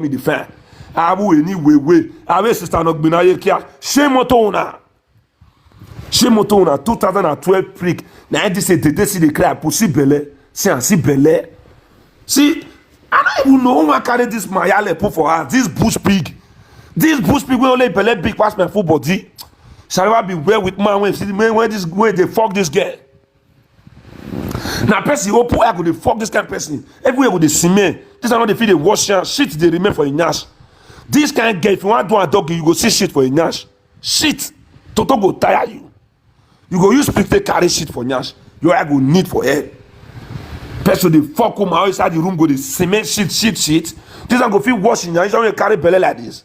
me defend. Abu anyway. Abe sister no gbina ye kia. Shame ona. 2012 prick. Na dit c'est de see the cry possible. C'est ainsi belle. See, I don't even know who carry this mayale put for her. This bush pig. This bush pig will only belly big past my full body. Shall I be well with man when they fuck this girl? Now person who put I go dey fuck this kind of person. Everywhere with the cement. This are not the feel they wash shit they remain for a nash. This kind of girl, if you want to do a dog, you go see shit for a nash. Shit. Toto go tire you. You go use pick to carry shit for nash. Your eye go need for head. Person they fuck home outside the room go the cement shit. This one go feel washing. You don't carry belly like this.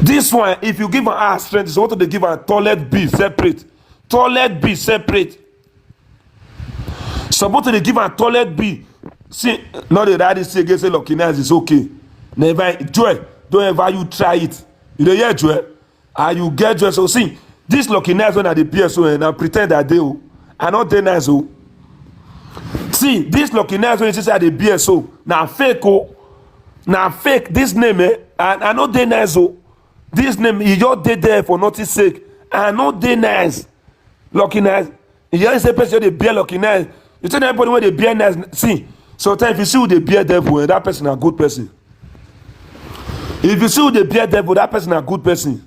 This one, if you give an ass strength, it's what they give a toilet B separate. Toilet B separate. Supposed to give a toilet B. See, not the daddy say against say luckiness is okay. Never Joy, don't ever you try it. You know yeah, Joy. And you get Joy. So see, this luckiness when I the PSO and I pretend that they are not they nice. See, this luckiness when you say the BSO, now fake now fake this name and I know they nice. This name you just did there for notice sake. I know they nice. Luckiness. You just say person they bear luckiness. You tell everybody when they bear nice. See, sometimes if you see who they bear devil, that person a good person. If you see who they bear devil, that person a good person.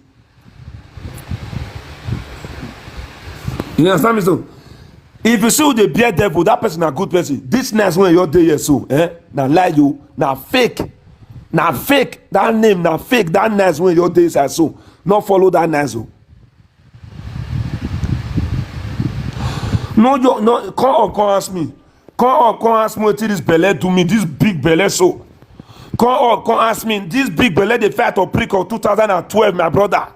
You understand me so? If you see who they bear devil, that person a good person. This nice when you're there so, now lie you, now fake. Now fake that name, now fake that nice when your days are so. Not follow that nice. No, come ask me. Come ask me what this belly do me, this big belly so. Come ask me, this big belly they fight or prick of 2012, my brother.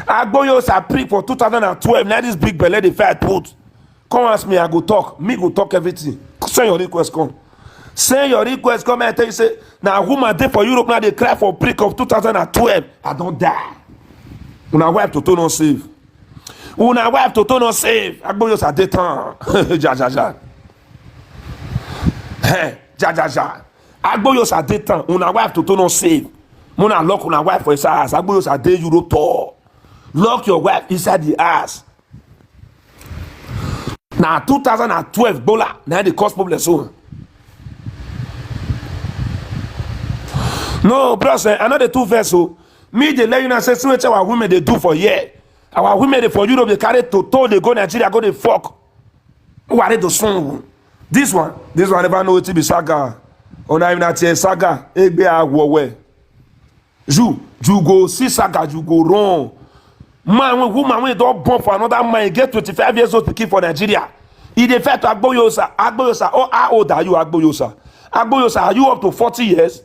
I go yours a prick for 2012, now this big belly they fight put. Come ask me, I go talk. Me go talk everything. Send your request, come. Send your request, come and tell you, say, now woman day for Europe, now they cry for prick of 2012. I don't die. Una wife to turn on save. Una wife to turn on save. I go yours a détend. Ja. Hey, ja. I go yours a détend. Una wife to turn on save. Mona lock una wife for his ass. I go yours a day Europe tour. Lock your wife inside the ass. Now 2012 Gbola. Now the cause problem so. No, bros, I know the two vessels. Me, they let you know, say, see what our women they do for year. Our women they for Europe, they carry to they go Nigeria, go they fuck. Who are they to song? This one never know it to be saga. Or not even a saga. Egbe a wowe. You go see saga, you go wrong. Man, woman, when don't born for another man, get 25 years old to keep for Nigeria. He dey fair to Agboyosa. Oh, how old are you, Agboyosa? Agboyosa, are you up to 40 years?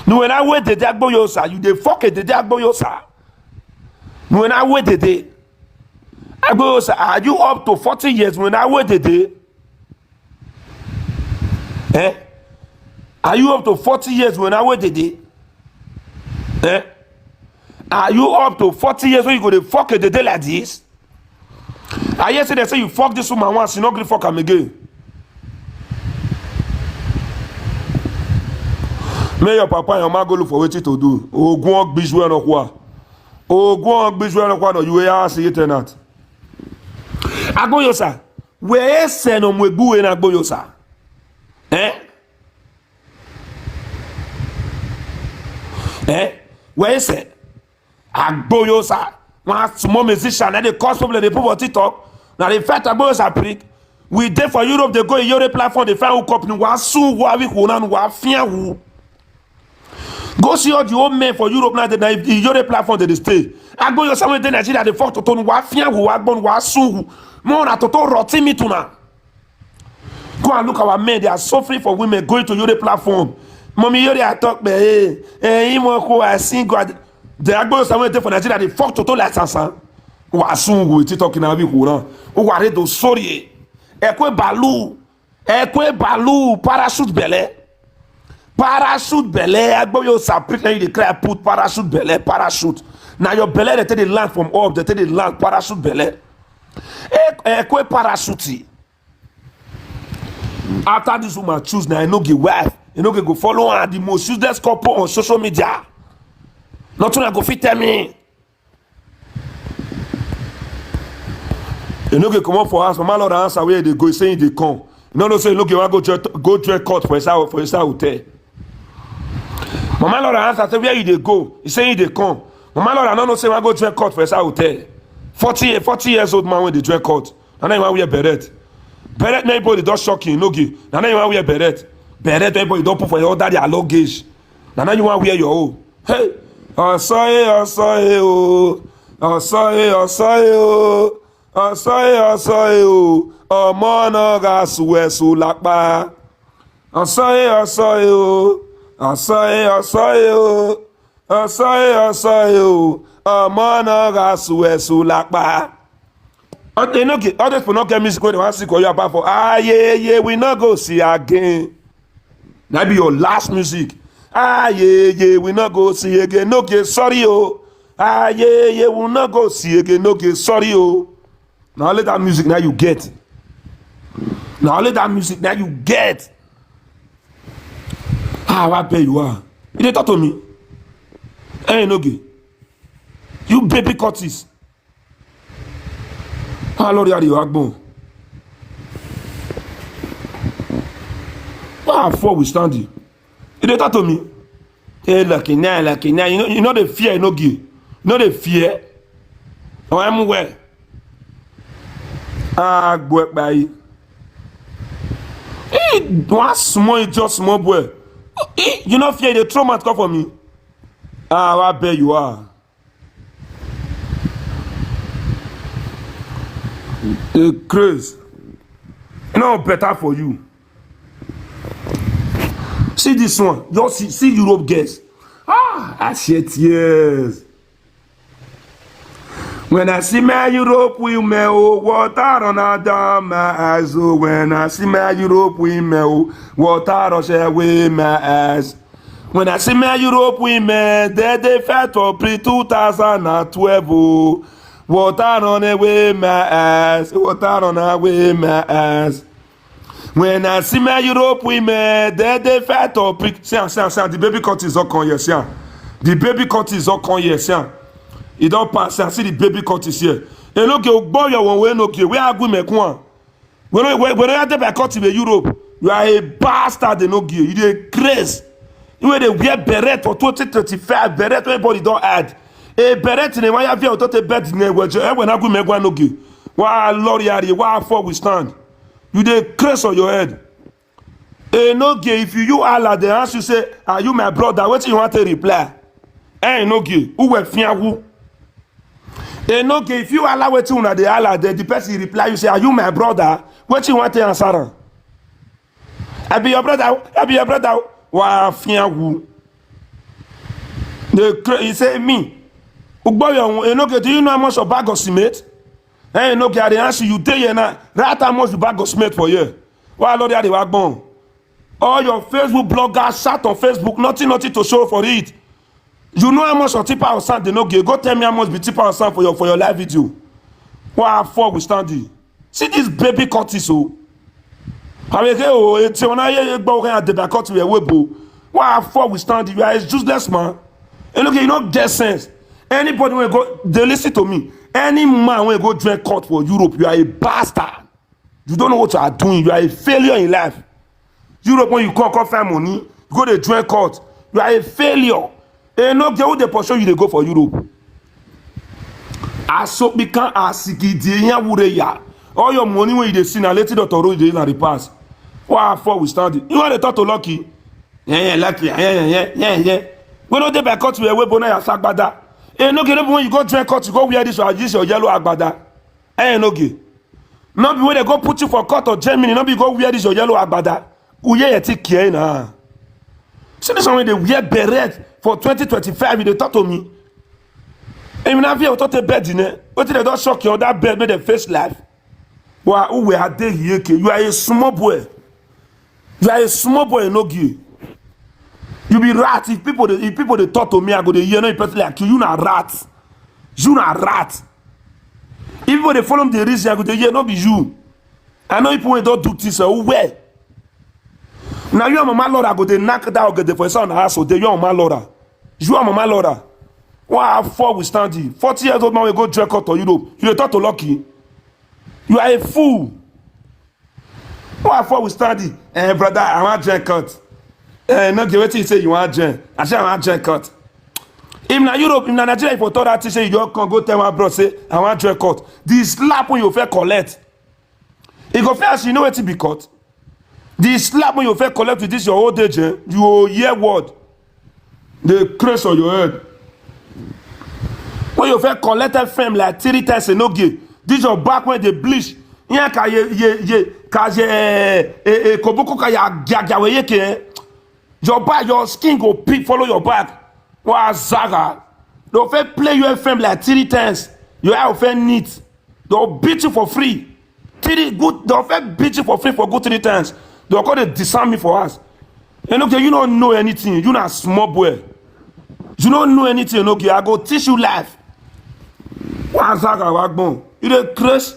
No, when I wait the day Agboyosa, you dey fuck it the day Agboyosa. No, when I wait the day Agboyosa, are you up to 40 years when I wait the day? Are you up to 40 years when I wait the day? Are you up to 40 years when you go to fuck it the day like this? I hear say they say you fuck this woman once, you not gonna fuck him again. May your papa and your mama go look for what to do. Oh, go on, bijou and quoi. Oh, go on, bijou and quoi. You will see it or not. Agboyosa, where is no mwebu en Agboyosa? Where is it? Agboyosa. One small musician and the cause problem they put on TikTok. Now the fact Agboyosa prick. We there for Europe, they go in Europe platform, they find who company was so what we who fear who. Go see all the old men for Europe now. The Europe platform they stay. I go somewhere in Nigeria. They fuck to turn wafia who agbon wasu. More na toto roti me tuna. Go and look our men. They are suffering for women going to Europe platform. Mommy, you I talk be him who I sing God. They are going somewhere for Nigeria. They fuck to turn like sansan. Wasu who is talking now. Who are they sorry? Ekwe balu parachute belle. Parachute belly, Agboyosa prick and you declare put parachute belly, parachute. Now your belly they take the land from up, they take the land parachute belly. Ekwe parachute. After this woman choose now, I know the wife. You know, go follow her, the most useless couple on social media. Nothing I go fit tell me. You know, come up for us. Mama Lord answer where they go, saying they come. You know, say, look, you want to go to a court for his hotel. Mama Lord answer, say, where they go? He saying they come. Mama Lord, I don't know, say, I go to a court for his hotel. 40 years old man when they drink court. And then you want to wear beret. Beret, everybody don't shocking, no give. And then you want to wear beret. Beret, everybody don't put for your daddy a luggage. And then you want to wear your own. Hey, oh. Ọmọ náà ga sùwẹ̀sù lápá. Ọ̀sọ́yé o. Ọmọ náà ga sùwẹ̀sù lápá. They no get others for not get music when they want to call you apart for yeah, we not go see again. That be your last music. Yeah, we not go see again. No get sorry oh. Yeah, we not go see again. No get sorry oh. Now let that music now you get. What pay you are? You dey talk to me? Hey, no gay. You baby Curtis. Lord, you are born. For we stand you. You dey talk to me? Hey, lucky now. You know the fear, no gay. You know the fear. Oh, I'm well. Go by. One small, just small boy. You know fear the trauma come for me. I bet you are. The craze. You know better for you. See this one. You see Europe girls. I shed tears. When I see my Europe women, water on down my eyes. Oh, when I see my Europe women, water rush away my eyes. When I see my Europe women, they felt for pre-2012. Oh, water on away my eyes. When I see my Europe women, they felt for pre. The baby cut is all con yes, The baby cut is all con yes, You don't pass and see the baby cut is here. And look, you boy, you won't okay. Where are we make one? When I take a cut in Europe, you are a bastard. They no give you. You a craze. You wear the wear beret for 2035. Beret everybody don't add. A beret in the one you have here without a bed in the when I go make one no give. Why Lord Yari? Why for we stand? You the craze on your head. No give if you Allah the answer you say, are you my brother? What you want to reply? No give. Who will fear who? No, if you allow it to the person reply, you say, are you my brother? What you want to answer? I be your brother. Why, fear he say, me. Do you know how much a bag of cement? No, I answer you day and night. Right how much the bag of cement for you? Why, Lord, they were born. All your Facebook bloggers sat on Facebook, nothing to show for it. You know how much of tip out sound they no get. Go tell me how much be tip out sound for your live video. Why for we standing? See this baby Curtis oh. I mean, it's when I hear about the cut we webo. Why for we standing? You are a useless man. And look, you don't get sense. Anybody will go. They listen to me. Any man will go drink court for Europe. You are a bastard. You don't know what you are doing. You are a failure in life. Europe when you come find money, you go to drink court. You are a failure. No get they pursue you they go for Europe. Aso become asikidi yan wure ya. All your money when you dey see na later Dr. Road dey na repass. Why for we stand? You want to talk to Lucky? Yeah, Lucky. Yeah. We no dey by cut we bo na ya sagbada. No get when you go drink cut you go wear this your yellow agbada. No get. No be when they go put you for court or Germany, no be go wear this your yellow agbada. Uye ye take care na. See this one they wear beret for 2025, they talk to me. And when I feel to a bed in it, what did they don't shock you on that bed made a face life? Why, who were they here? You are a small boy. No give. You be rat. If people they talk to me, I go to hear no person like you not rat. You not rat. If people they follow the reason, I go to hear no be you. I know people don't do this. Where? Now you are mama Laura go dey knock that get for son house so you are mama Laura. You are mama Laura. Why for we stand you? 40 years old man we go drink out to Europe. You dey talk to Lucky. You are a fool. Why for we stand you? Brother, I want drink out. No get wetin you say you want drink. I say I want drink out. If na Europe, if na Nigeria, if you talk that say you just come go tell my bro say I want drink out. The slap when you fair collect. It go fair as you know wetin be cut. The slap when you fair collect with this your old age, you will hear word. The craze on your head. When you fair collect a frame like 3 times no gay. This your back when they bleach. Yan ka koboko ka ya we ke. Your back, your skin go peep follow your back. Wa zaga. They fair play you a frame like 3 times. Your hair fair neat. They'll beat you for free. 3 good. They'll fair beat you for free for good 3 times. They'll call they disarm me for us. And okay, you don't know anything. You not small boy. You don't know anything. Okay, I go teach you life. You the crash.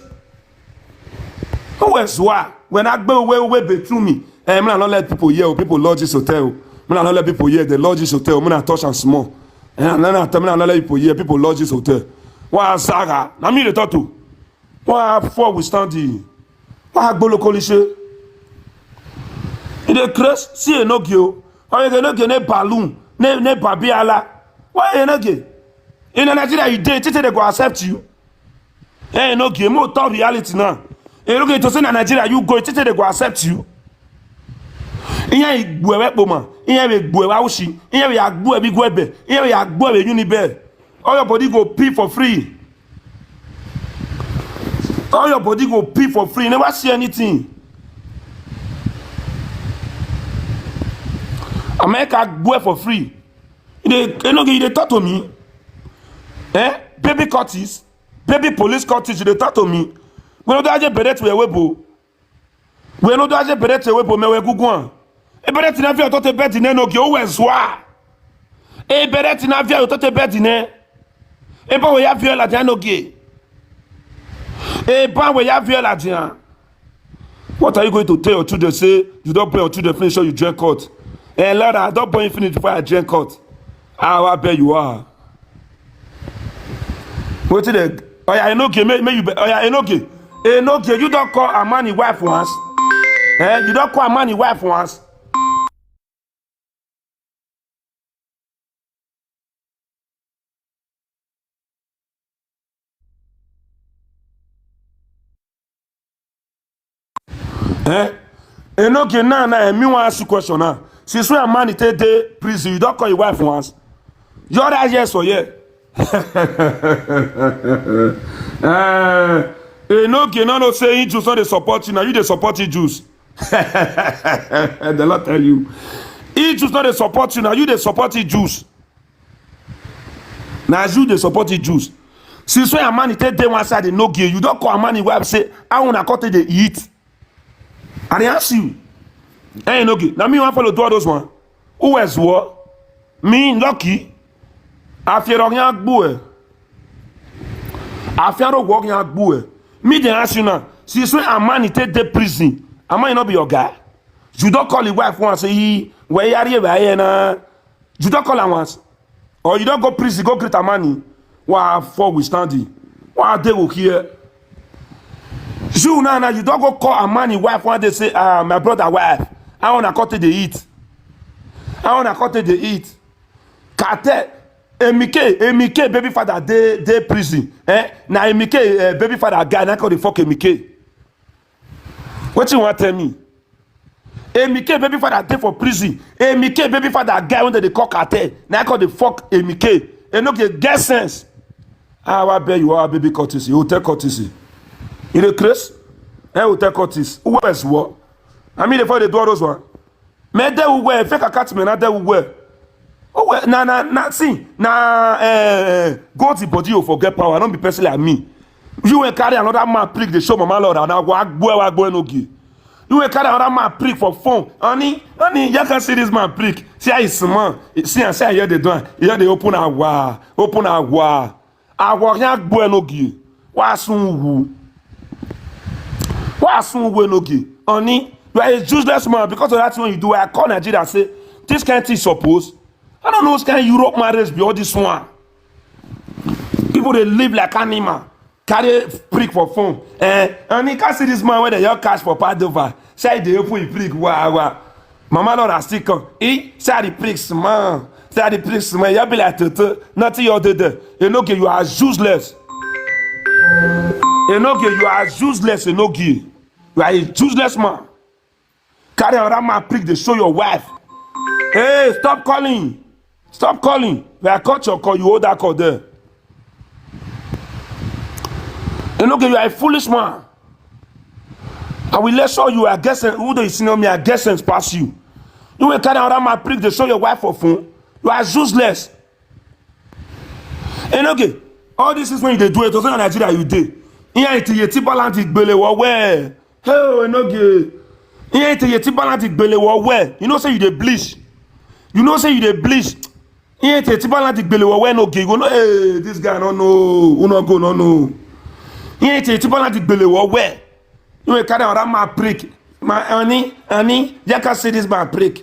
Who else? Why? When I go away between me, I'm not let people hear. People lodge this hotel. I'm not let people hear. They lodge this hotel. I'm not touch and small. And I'm not let people hear. People lodge this hotel. Why Saga? I mean the tattoo. Why for we stand here? Why Gbola coalition? The crash, see a no go. Or you no get ne balloon, ne babiala. Why you no get? In Nigeria, you did they go accept you. Eh, no game, more talk reality now. You look to say in Nigeria, you go they go accept you. Inya igwewe boma, inya we gwewa ushi, inya we agbu ebi gwebe, inya we agbu ebi unibel. All your body go pee for free. All your body go pee for free. You never see anything. America go for free. You talk to me. Baby Curtis, baby police Curtis, you talk to me. We no do aje beret we webo. We no do aje beret we webo me we guguan. E beret na via to te bed ne no ge o we zwa. E beret na via to te bed ne. E ba we ya via la dia no ge. E ba we ya via la dia. What are you going to tell your children? Say you don't pay your children finish or you drink out. Eh, Lord, I don't pay finish before I drink out. How I bet you are. What is it? Oh yeah, Enoke, may you. Oh yeah, Enoke. Enoke, you don't call a man wife once. You don't call a man wife once. Enoke, now, me want to ask you a question now. Since when a man is in prison, you don't call your wife once. You're that yes or yeah? Enoke, no saying Jews not they support you now. You they support Jews. The Lord tell you. Jews not they support you now. You they support Jews. Now you they support Jews. Since when a man is in one side, no gay. You don't call a man wife say, I want to cut the eat. And they ask you. Hey, no good. Now me want follow do all those one. Who else what? Me Lucky. After rien boue. After work rien boue. Me they ask you now. Si so a man take the prison, a man not be your guy. You don't call your wife once say where you are where na. You don't call her once. Or you don't go prison go greet a money. Why for we standing? Why they will here? You now you don't go call a man wife when they say my brother wife. I wanna cut the eat. I wanna cut the eat. Kate, Emike, baby father, they prison. Now Emike, baby father guy, now call the fuck Emike. What you want to tell me? Emike, baby father, they for prison. Emike, baby father guy, when they call Kate, now call the fuck Emike. And okay, get sense. I bet you are baby courtesy. You take courtesy. You the Chris? Will take courtesy. Who else what? I mean, before they do all those one. Me they will wear fake a cat me, not they will wear. Oh, well, nah, see, go to body you forget power. Don't be person like me. You will carry another man prick the show mama Lord and I go no give. You will carry another man prick for phone. Honey, you can see this man prick. See how he's smart. See and see how they do. Here they open a war. I walk yak boy no give. Why soon we no give? Honey, You are a useless man because of that thing you do. I call Nigeria and say, this kind of thing suppose. I don't know what kind of Europe marriage be all this one. People they live like animal, carry prick for phone. And you can see this man when they your cash for Padova. Say they open prick, wow. Mama Lord still come. Say the pricks, man. Say the pricks, man. You be like nothing you do. You know you are useless. You know you are useless. You know you are a useless man. Carry around my prick, they show your wife. Hey, stop calling. Stop calling. When I cut your call, you hold that call there. You know you are a foolish man. I will let show you are guessing. Who do you see me? I guessing pass you. You will carry around my prick, they show your wife for phone. You are useless. And okay, all this is when you do it. Also in Nigeria, you did. Here it is balance Gbola where. Hey, no good. Here it is balance Gbola where. You know say you dey bleach. You know say you dey bleach. Here it is balance Gbola where no good. You know hey this guy no know. Who no go no know. Here it is balance Gbola where. You will carry around my prick. My honey, you can see this man prick.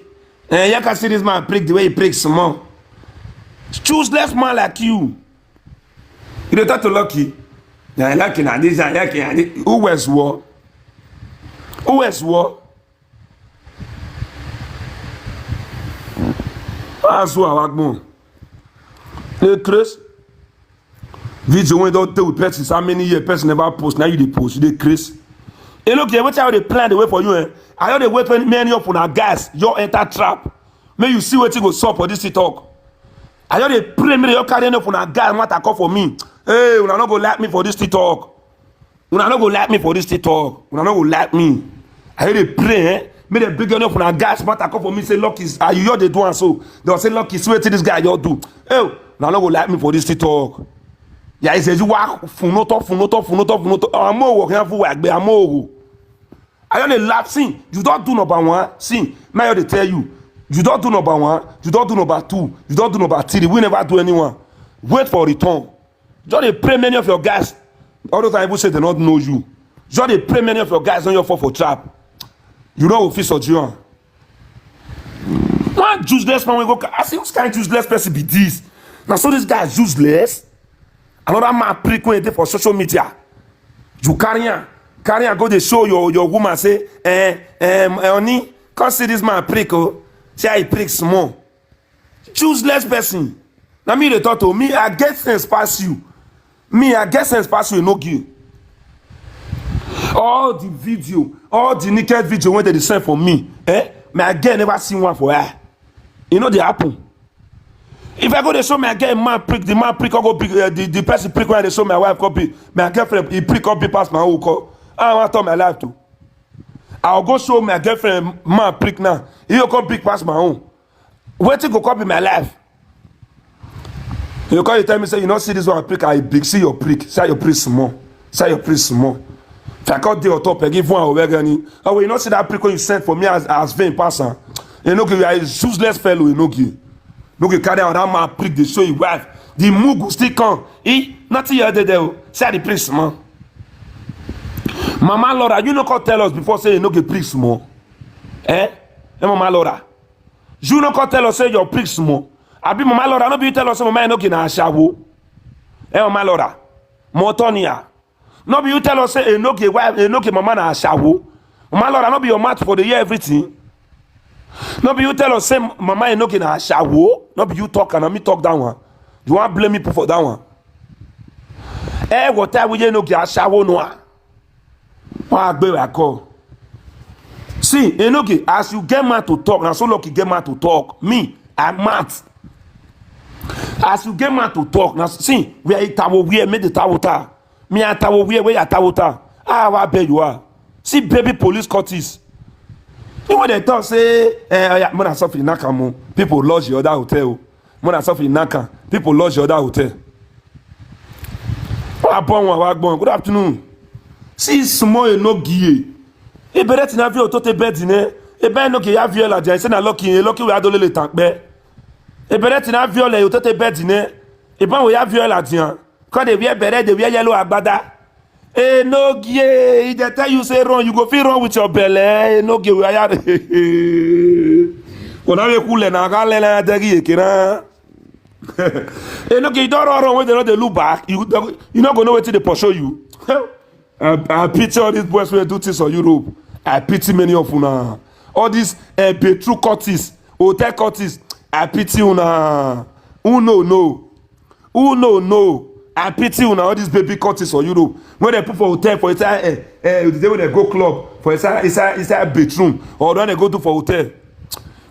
You can see this man prick the way he pricks small. Useless man like you. You don't talk to Lucky. Yeah, Lucky now. This is Lucky. Who was war? Who was war? That's what I want. Hey, Chris. Video when don't tell person how many years person never post. Now you dey post. You dey Chris. Hey, look here. What how they plan the way for you? I know they wait when many of una guys you enter trap. May you see what you go sup for this talk. I know they pray me you carry enough una guys want to call for me. Hey, una not go like me for this talk. Una not go like me for this talk. Una not go like me. I hear they pray. May they big enough una guys want to call for me. Say lucky are you they do and so they'll say lucky swear to this guy you do. Hey, una not go like me for this talk. Yeah, he says you walk funoto. I'm more working for work, but I'm more. I don't laugh. See, you don't do number one. See, now they tell you, you don't do number one, you don't do number two, you don't do number three. We never do anyone. Wait for return. Just they pray many of your guys. All those people say they don't know you. Just they pray many of your guys on your fall for trap. You know what office or you. One useless man will go. I say, which kind of useless person be this? Now, so this guy is useless. Another man frequent for social media. You carry on, go to show your woman say, honey, can't see this man prick, oh. See how he pricks small. Useless person. Now me they talk to me, I get sense past you. Me, I get sense past you, no give. All the video, all the naked video when they send for me, me again never seen one for her. You know they happen. If I go to show me again man prick, the man prick, I go prick, the person prick when they show my wife copy, my girlfriend, he prick up past my whole call. I want to turn my life to. I'll go show my girlfriend man prick now. He'll come prick past my own. Wait till go copy my life. You call you tell me say you don't see this one prick, I big see your prick, say your prick small, say your prick small. If I cut the on top, I give one over again. Oh, you not see that prick when you sent for me as vain passer. You know you are a useless fellow, you know you. Look, you carry around my prick, they show you wife. The mugu still come. Nothing you did there. Say the prick small. Mama Laura, you know can't tell us before say you no get prick small. Mama Laura. You no can't tell us say your prick small. I be Mama Laura, no be you tell us say mama no get na shawo. Mama Laura. Motonia. No be you tell us say no get wife, no get mama na shawo. Mama Laura, no be your match for the year everything. No be you tell us say mama no get na shawo. No be you talk and me talk that one. You want blame me for that one? What time we no get shawo no? See, as you get mad to talk, now so lucky get mad to talk. Me, I'm mad. As you get mad to talk, now see, we are towel, we made the towel. Me a towel, we are towel. Ah, what bad you are. See, baby police cuties. You know they talk say, Mona Sophie Nakamo, people lodge your other hotel. Mona Sophie Naka, people lodge your other hotel. Good afternoon. Si small no gie. E beret na vi otote bed ne. E ben no ke ya viola dia se na lucky we adole le tank be. E beret na viola otote bed ne. E ben we ya viola dia. Quand de we beret de we yellow agbada. no gay. They tell you say run, you go feel wrong with your belly. No gay. We are. When I cool and I can't let her take it. No gay. You don't run when they know they look back. You not gonna know what they pursue you. I pity all these boys when they do things on Europe. I pity many of you now. All these petrol cuties, hotel cuties. I pity you now. Who no. I pity you now. All these baby cuties on Europe. When they put for hotel for inside, the day when they go club for inside bedroom, or when they go to for hotel.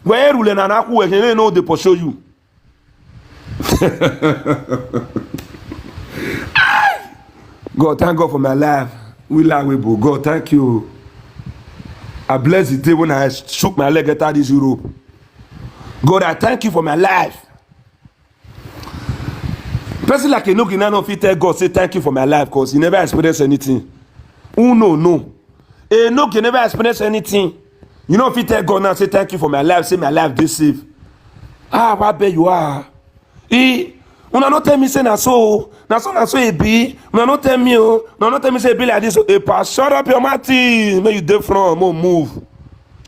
Where you learn and who you know they pursue you. God, thank God for my life. We like we boo. God, thank you. I bless the day when I shook my leg at this Europe. God, I thank you for my life. Person like Enoch in of it tell God, say thank you for my life, because he never experienced anything. Oh no. Enoch never experienced anything. You know if he tell God now, say thank you for my life, say my life this safe. What bet you are? Una not tell me say na so it be. Una not tell me not tell me say it be like this. Shut up your mouth, make you dey from move.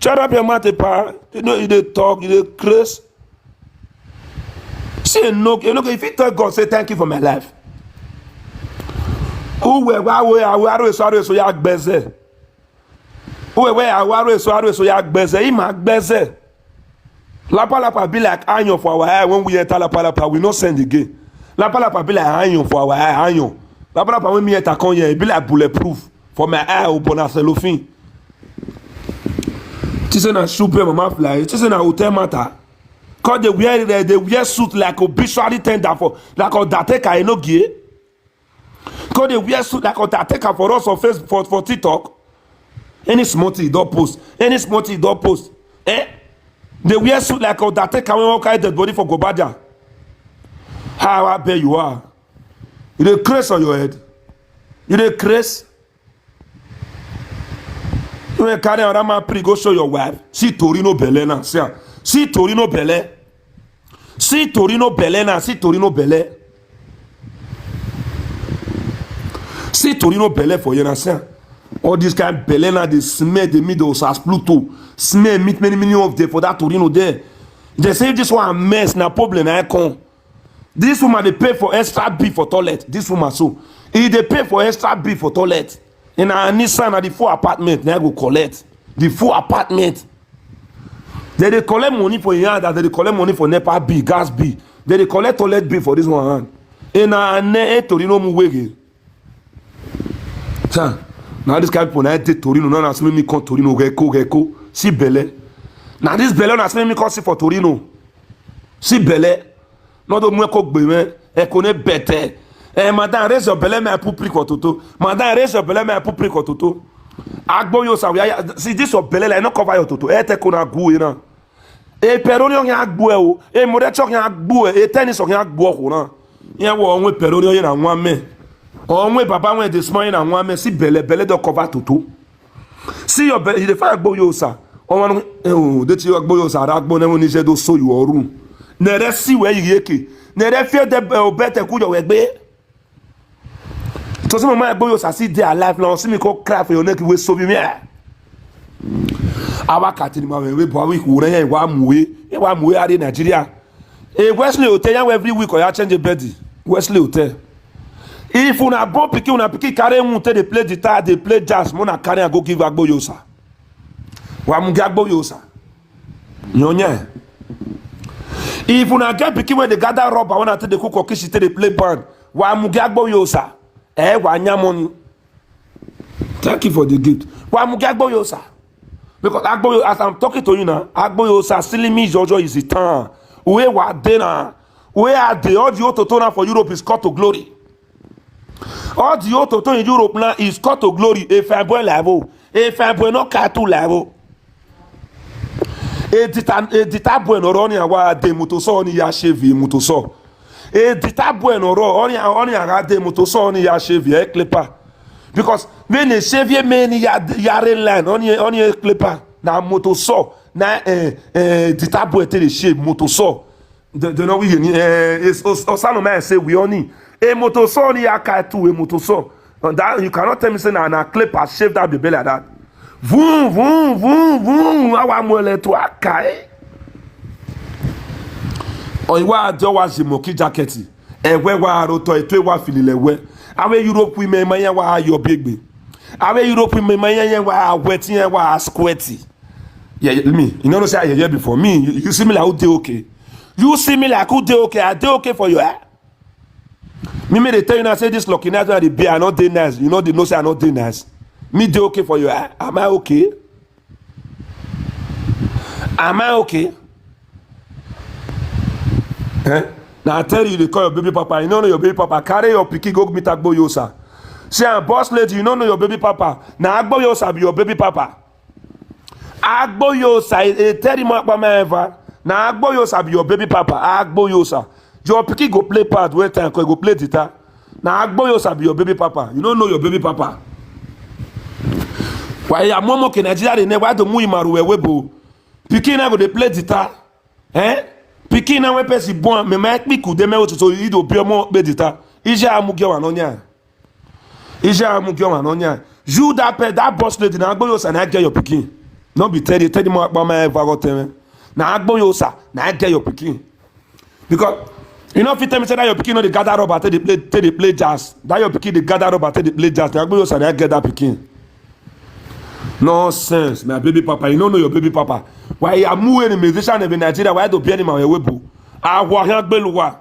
Shut up your mouth, pa. You know you dey talk, you dey craze. Say no, if you tell God, say thank you for my life. So ya gbeze. Ima gbeze. Lapa be like iron for our eye when we enter Lapa, we no send again. Lapa be like iron for our eye, iron. Lapa when me enter come here, it be like bulletproof for my eye open as cellophane. This na super mama fly. This na hotel matter. Cause they wear suit like obituary tender for like Odateka no gay. Cause they wear suit like Odateka for us on Facebook for TikTok. Any smarty don't post. They wear suit like Odateka when walk out dead body for Gbola. How I bet you are. You dey craze on your head. You dey craze. You may carry around my pre go show your wife. See Torino Bele now. See Torino Bele. See Torino Bele now. See Torino Bele. See Torino Bele for you now. All this kind of Bele now, they smell the middle as Pluto. Smell meet many of them for that Torino there. They say this one a mess, na problem I come. This woman they pay for extra bill for toilet. This woman so. If they pay for extra bill for toilet. And I Nissan at the full apartment, now go collect the full apartment. They collect money for yard, they collect money for NEPA bill, gas bill. They collect toilet bill for this one. And I ne Torino muwege. Now this guy for night Torino, now na me come Torino geko. Si belle. Now this belle na me come see for Torino. Si belle. Not the more cook be e connaît bête. Madame, raise your belly, mais pour prix quoi toto. Madame, raise your belly, mais pour prix quoi toto. Agbo yo sa si this your belly, like no cover your toto. E te kona gu ina. E peroni on agbo o. E mode chok yan agbo e tennis on agbo ko na. Yan wo onwe peroni on na nwa me. Onwe papa when dey smile na nwa me si belly do cover toto. See your belly, the fire agbo yo sa. On wan de ti agbo yo sa agbo na woni je do so you oru. Ne re si we yeke. Ne re fie de obete ku yo wegbe. So some my boys are see their life now. See me call cry for your neck with so be me. Our catching my way, boy, we who are one way in Nigeria. A Wesley Hotel every week or you change a bed. Wesley Hotel. If you na bo piki una piki carry monte they play guitar, they play jazz, mona carry and go give agbo yosa. Wa mu agbo yosa. Nyonya. If you na get piki when they gather rubber, when they cook or kishi they play band, wa mu agbo yosa. Thank you for the gift. Because Agboyo, as I'm talking to you now, Agboyo Silimi Jojo is the town. Where are they now? Where are the audio totona for Europe is called to glory? Audio toto in Europe now is called to glory. If I boy level, if I boy no cartoon level. Edita bueno roni awa de mutoso ni ya chevi mutoso. E dita bueno ro oni agade motoso ni ya chevie eklepa because when e chevie meni ya line oni eklepa na motoso na dita boete de cheve motoso de no we ni osano man say we oni e motoso ni ya katu e motoso And that you cannot tell me say na clipper shave that baby like that. Vroom, vroom, vroom, vroom. Awa mwele to akai. Oiwa ajo wa jimoki jacketi. Ewe wa roto etwe wa fililewe. Awe Europe women manya wa your bigbe. Awe Europe women manya wa weti wa squirty. Yeah, me. You know say yeah before me. You see me like who dey okay. You see me like who dey okay. I dey okay for you. Me they tell you now say this lucky night where the beer are not dey nice. You know they know say I not dey nice. Me dey okay for you. Am I okay? Am I okay? Eh? Now I tell you, they call your baby papa. You don't know your baby papa. Carry your picky go meet Agbo Yosa. Say I'm boss lady. You don't know your baby papa. Now Agbo Yosa be your baby papa. Agbo Yosa. Tell him ever. Now Agbo Yosa be your baby papa. Agbo Yosa. Your picky go play part. Wait time go play guitar. Now Agbo Yosa be your baby papa. You don't know your baby papa. Why ya momo ke Nigeria dey never to mu imaru webo. Picky na go dey play guitar. Eh? Pikin na we pesi bon me ma piku de me otuto ido bi omo bedita ije amugye wa nonya ije amugye wa nonya you that boss lady na Agbo Yosa na get your pikin no be tell mo akpa ma ever got them na Agbo Yosa na get your pikin because you know fit tell me say that your pikin no dey gather rubber take dey play jazz that your pikin dey gather rubber take dey play jazz na Agbo Yosa na get that pikin nonsense my baby papa you don't know your baby papa. Why you are moving in musician in Nigeria? Why do piano my webo? I walk here beluwa.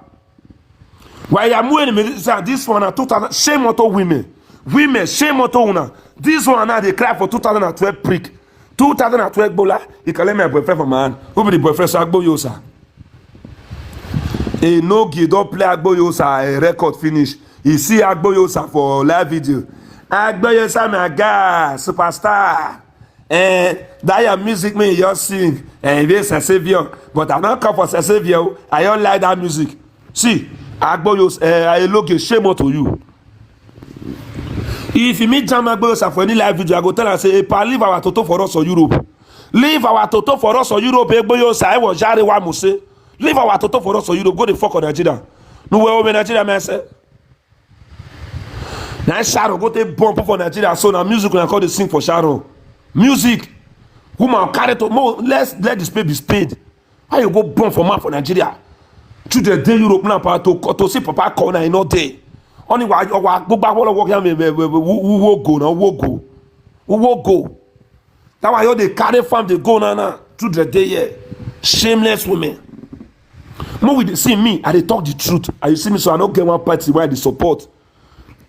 Why you are moving in musician? This one are 2000 shame auto women. Women shame auto una. This one now they cry for 2012 prick. 2012 Gbola. You can let my boyfriend for man. Who be the boyfriend? Agbo Yosa. A no give don't play Agbo Yosa. A record finish. You see Agbo Yosa for live video. Agbo Yosa my guy superstar. That your music me just sing and this a savior, but I don't come for a savior. I don't like that music. See, Agbo Yosa, I look a shame to you. If you meet Jam Agbo Yosa for any live video, I go tell her say, hey, pa, leave our toto for us or Europe. Leave our toto for us or Europe. Agbo Yosa, I was Jari wa Muse. Leave our toto for us or Europe. Go the fuck on Nigeria. No way over Nigeria, man. Say. Now Sharon go take bump for Nigeria. So now music when I call the sing for Sharon. Music, woman carry to more. Let this pay be paid. Why you go born for man for Nigeria? To the day Europe now to see Papa corner in all day. Only why go back all work here. Who will go now? Who will go? That's why you they carry farm they go now. To the day here, shameless women. More with see me, I they talk the truth. And you see me, so I don't get one party where they support.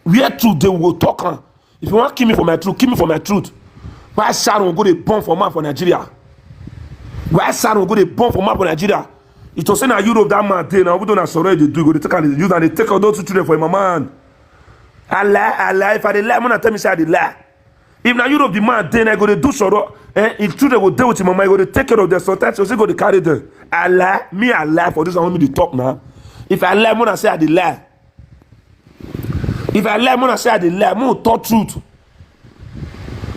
Where truth they will talk. If you want to kill me for my truth, kill me for my truth. Why Sharon go dey born for man for Nigeria? Why Sharon go dey born for man for Nigeria? It was saying that Europe that man dey now. We don't have sorrow they do. Go they take and use and they take out those two children for my man. I lie. If I dey lie, I'm gonna tell me say I dey lie. If now Europe the man dey, I go dey do sorrow. If children go dey with him, mama, I go dey take care of them. Sometimes you say go dey carry them. I lie for this. I want me to talk now. If I lie, I'm gonna say I dey lie. If I lie, I'm gonna say I dey lie. I'm gonna talk truth.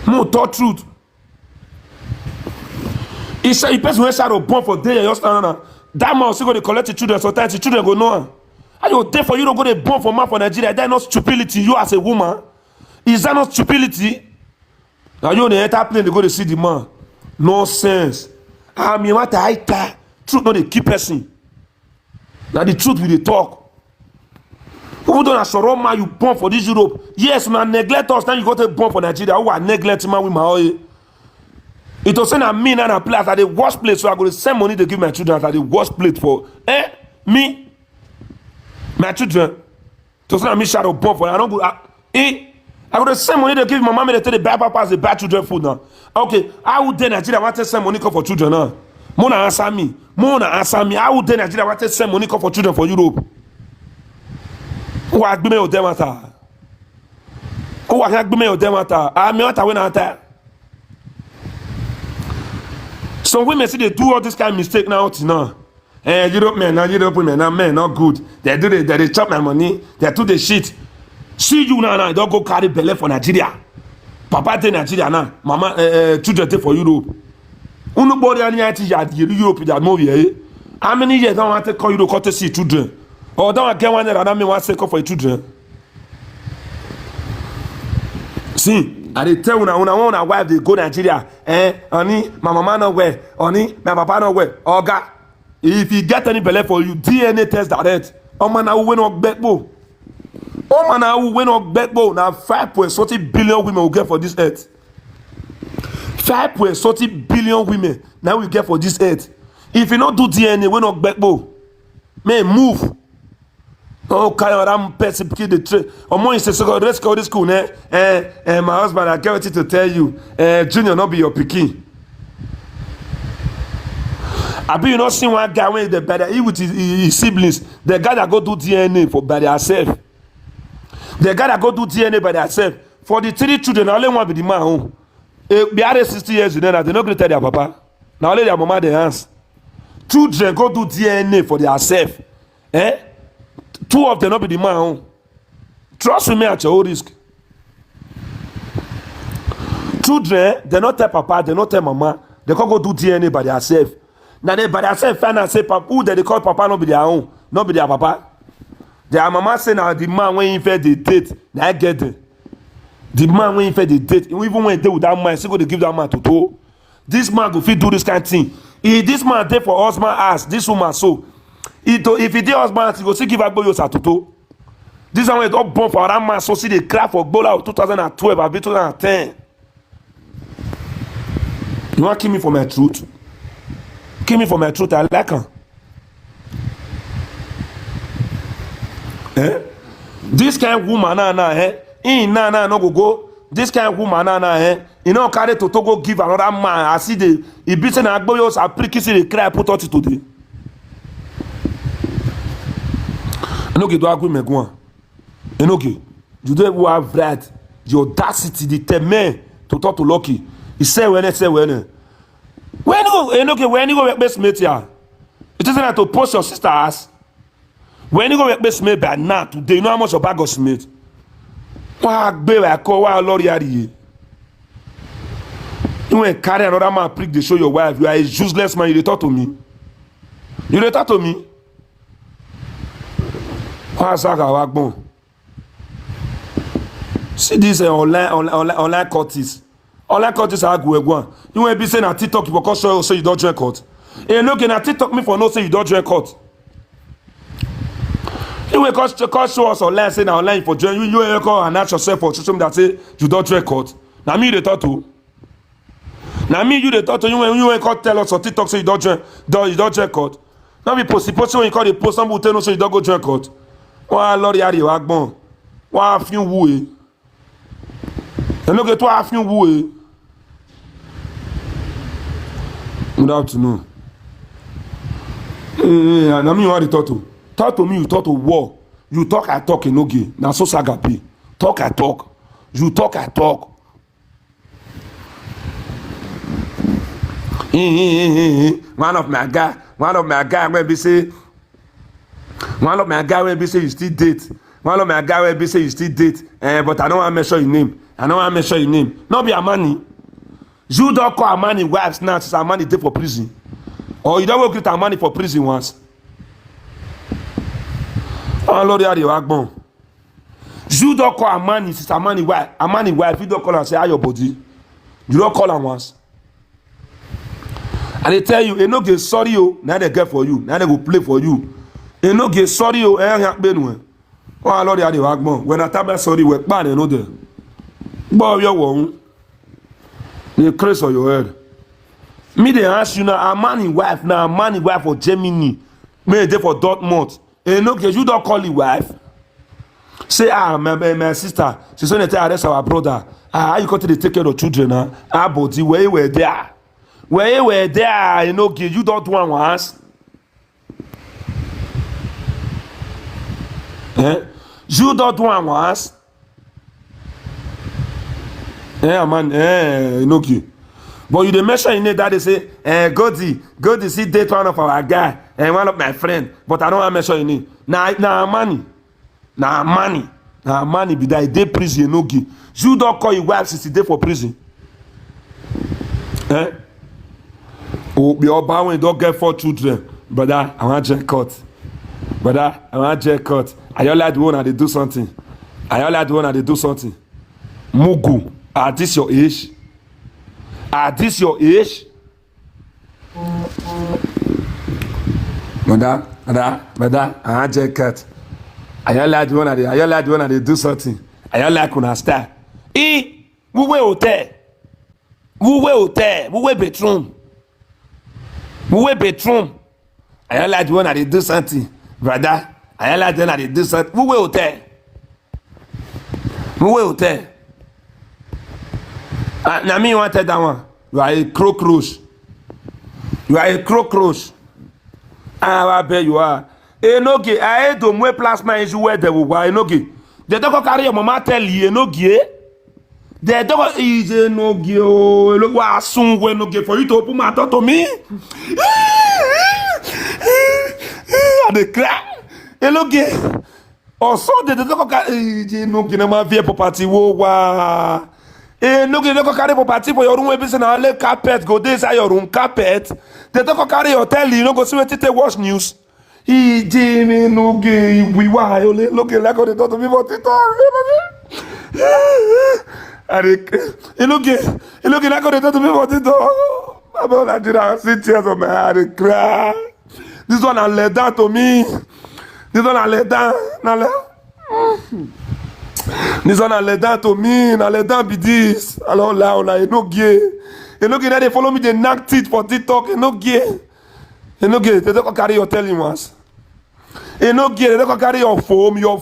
More talk truth. He said, "You person when Shadow born for day, just that man also go to collect the children. Sometimes the children go no. Are you there for you to go to born for man for Nigeria? That not stupidity. You as a woman, is that not stupidity? Now you on the enter plane, they go to see the man. Nonsense. I mean, what I tell truth not the key person. Now the truth will they talk. Who don't have sorrow man you born for this Europe? Yes, man, neglect us. Now you got to born for Nigeria. Who are neglecting man with my oil? It was saying that me and a place at the worst place, so I go to send money to give my children at the worst place for me, my children. To say that me shadow born for I don't go. I go to send money to give my mama to tell the bad papas the bad children food now. Okay, I would then Nigeria want to send money for children now. Mona answer me. I would then Nigeria want to send money for children for Europe. Who are me or them at all? Who are me or them at all? I mean, what I went at. Some women see they do all this kind of mistake now. Europe men, now men not good. They chop my money. They do the shit. See you now, don't go carry belly for Nigeria. Papa take Nigeria now. Mama, children take for Europe. Nobody any IT Europe that movie. How many years don't want to call Europe to see children? Or don't get one that I mean one second for children. See, I dey tell una wife dey go Nigeria, honey, my mama no well, honey, my papa no well. Oga, if you get any belle for you, DNA test direct. Omo na we no gbekpo. Omo na we no gbekpo. Na 5.40 billion women will get for this earth. 5.40 billion women now we get for this earth. If you not do DNA, we not gbekpo. May move. Oh, I'm person pick the trade. Or more is let's go to school, my husband, I get to tell you, Junior not be your pikin. I be you not seen one guy when the better he with his siblings. The guy that go do DNA for by themselves. The guy that go do DNA by themselves. For the 3 children, only one be the man home. Be 60 years, they not going to tell their papa. Now only their mama they answer. Children go do DNA for themselves. 2 of them not be the man home. Trust me at your own risk. Children, they not tell papa, they not tell mama. They can't go do DNA by themselves. Now they by themselves find and say, who they call papa not be their own, not be their papa. Their mama say now the man when he fed the date, now I get it. The man when he fed the date, even when he did with that man, still go to give that man to do. This man go fit do this kind of thing. If this man did for husband ask, this woman so. If he did husband, he go still give a boy to do. This one is all born for that man, so see the crack for Gbola of 2012, I've been 2010. You want to kill me for my truth? Kill me for my truth, I like her. This kind of woman, no go. This kind of woman, you know, carry to go give another man. I see the he beaten and boys are pricky, see the cry put out today. Enoke do agree me go. Enoke, you don't have right, the audacity, the temer to talk to Lucky. He say when you go best mate here. It isn't that to post your sister ass. When you go best mate by now today, you know how much your bag of mate. Why baby I call why Lord yari. You went carry another man prick they show your wife. You are a useless man, you talk to me. You talk to me. See this online courts. Online courts are good. You won't be saying at TikTok you can show say you don't join court. And look at TikTok me for no say you don't join court. You will show us online saying online for join you will call and ask yourself for system that say you don't join court. Now me the talk to. Now me you the talk to you when you will tell us on TikTok say you don't join court. Now be post when you call the post somebody tell no say you don't go join court. Why Lord yari wagbon? Why have you woo? And look at what have you woo? Good afternoon. Now me you want to talk to? Talk to me, you talk to war. You talk, I talk, no gay. Now so sagapi. Talk, I talk. You talk, I talk. One of my guy when be say you still date. One of my guy when be say you still date. But I don't want to mention your name. Not be a money. You don't call a money wives now since a money take for prison. Or you don't go get a money for prison once. Oh Lord, you are born. You don't call a money since a money wife. You don't call and say, how your body? You don't call her once. And they tell you, they no get sorry you, now they get for you, now they go play for you. They no get sorry you, oh Lord, you are born. When I tell me sorry, we're bad, you know there. Boy, you're wrong. You crazy on your head. Me they ask you now, a money wife for Germany, me there for Dortmund. And no, you don't call your wife. Say, my sister, she's going to tell us our brother. How you got to take care of children? But where you were there. Where you were there, you know, you don't want once. You don't want once. Man, you know, but you the mention in it that they say, go to see date one of our guy and one of my friend, but I don't want to mention in it. Now money be that they prison no give. You don't call your wife 60 days for prison. Oh, be all bound when you don't get 4 children. Brother, I want to cut. I all like the one that they do something. Mugu. At this your age. At this your age. Madam, I just cut. I like the one they do something. I like when I start. We hotel. We bedroom. I like the one they do something. Brother, I like the one they do something. We hotel. Now me wanted that one. You are a cockroach. I bet you are. Enoge, I hate to mwe plasma issue where they will buy Enoge. They don't carry your mama tell you Enoge. They don't ease Enoge. Look what soon when Enoge for you to open my door to me. And they cry. Enoge. Also, they don't carry Enoge na ma vie property wo wa. Enoge they don't carry property for your room. We be say na le carpet go dey inside your room carpet. They don't carry your telly. You no go see wetin take watch news. Jimmy no gay, we why only looking like on the thought of me about it. He looking like on the thought of me about it. About Nigeria, 6 years of my heart, cry. This one I let down to me. This one I let down. This one I let down to me. I let down be this. Alors là, on a no gay. You know that they follow me, they knock teeth for TikTok. You know gay. You know gay. They don't carry your telling once. You know gay. They don't carry your foam. You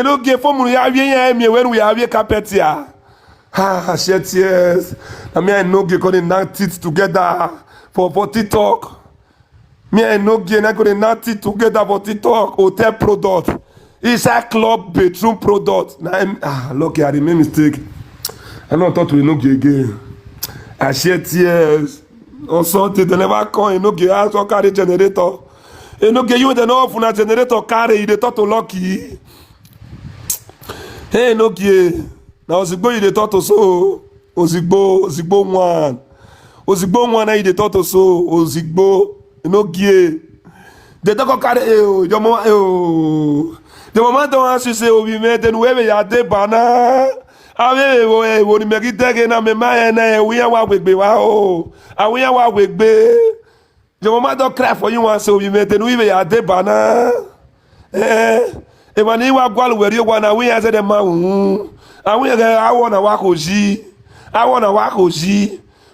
know gay. Foam we have here when we have here carpet here. Shit yes. I mean I know gay because they knock teeth together for TikTok. Me I know gay. I go they knock teeth together for TikTok. Hotel product. It's a club bedroom product. Now look, I made mistake. I don't thought we know gay again. I shed tears. On Sunday, they never come. You know, gay house or carry generator. You know, gay you the know for a generator carry. They thought to lucky. Hey, no gay. Now Ozigbo you they thought to so. Ozigbo one. Now you they thought to so. Ozigbo. You know, gay. They don't carry. Your mama. The moment don't ask you say, "Oh, we made then where we are the banana." Awe wo ni meki tege na me ma na we wa wegbe wa o awe wa wegbe the mama don cry for you one so we mete no we ya de bana e mani wa gwalu weri wa na we ya se de ma awe ga awona wa koji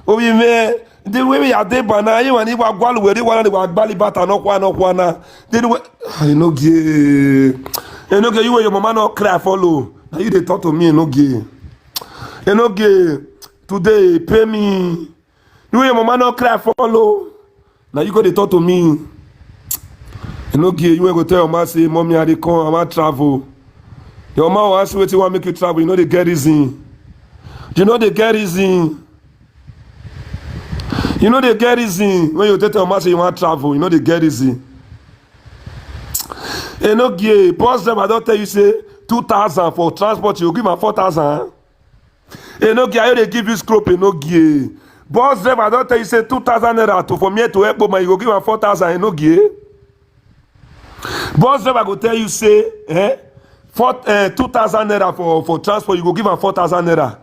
o we me de we ya de bana you mani wa gwalu weri wa na wa gbali bata no kwa na de you know gay you your mama no cry follow. Now you they talk to me, no gay. You know gay. Today, pay me. You your mama no cry follow. Now you go they talk to me. You know gay. You go tell your mama say, "Mommy, I dey come. I travel." Your mama will ask you what you want make you travel. You know they get reason. You know they get reason. When you tell your mama say you want travel, you know they get reason. You know gay. Boss them, I don't tell you say 2,000 for transport, you give me 4,000. You know, they give you scrope, you know, gay. Boss driver, I don't tell you say 2,000 naira to for me to help, but you give me 4,000, you know, gay. Boss driver go tell you say, 2,000 naira for transport, you go give me 4,000 naira.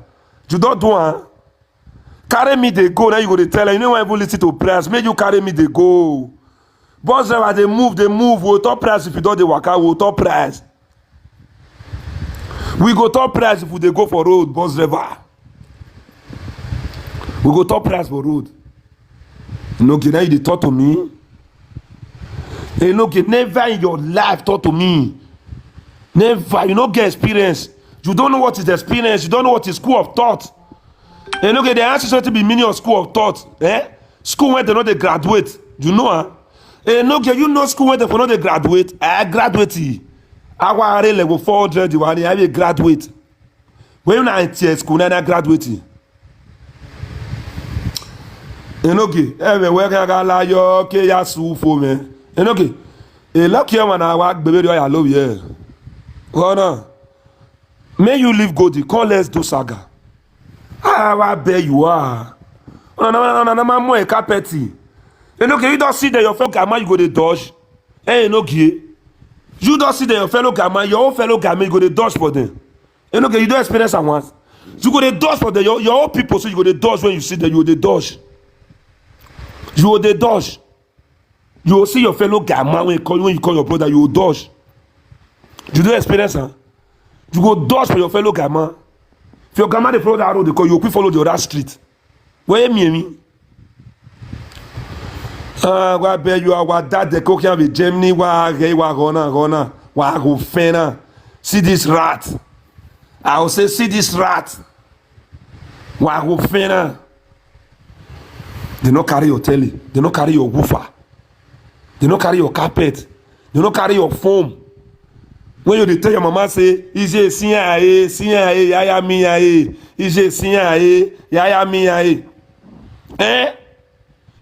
You don't do it. Carry me they go, now you go to tell her, you know when I listen to price, make you carry me they go. Boss driver, they move, we'll top price if you don't they work out, we'll top price. We go top price if they go for road, bus driver. We go top price for road. You know, now you talk to me. You know, never in your life talk to me. Never. You don't get experience. You don't know what is experience. You don't know what is school of thought. You know, they ask you something to be meaning of school of thought. School where they know they graduate. You know, huh? You know school where they know they graduate. I graduate. I level 400, you are a graduate. When I teach school, I graduate. You know, everywhere I got like you, okay, ya su for me. You know, a lucky man, I walk, baby, I love you. Oh, no. May you live good, call let's do saga. I bet you are. No, I'm more a carpety. You know, you don't see that your fellow gamma, you go to dodge. Hey, no, you don't see that your fellow gamma, your own fellow gamma, you go to dodge for them. You know, you don't experience at once. You go to dodge for your own people, so you go to dodge when you see them. You go to dodge. You go to dodge. You will see your fellow guy man when you call your brother. You will dodge. You don't experience, huh? You go dodge for your fellow guy man. If your grandma they follow that road, they call you quick follow the other street. Where you mean? Why bear you are what that the cooking with Germany? Why gonna go fena? See this rat. I will say, see this rat. Why go fena? They not carry your telly. They not carry your woofer. They not carry your carpet. They not carry your foam. When you tell your mama say, "Ije siya yaya mi ije siya yaya mi eh?"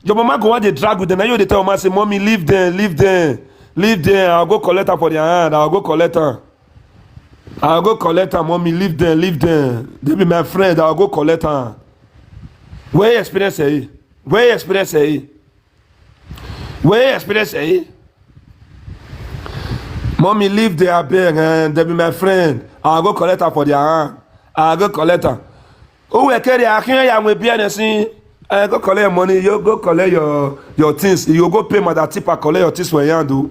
Your mama go want to drag with them. Now you tell your mama say, "Mommy, leave them. I'll go collect her for their hand. I'll go collect her. Mommy, leave them. They be my friend. I'll go collect her." Where you experience it? Mommy, leave their bag and they be my friend. I'll go collect her for their hand. I'll go collect her. Oh, we carry a can ya we be anything. I go collect your money. You go collect your things. You go pay mother tipper collect your things when you do.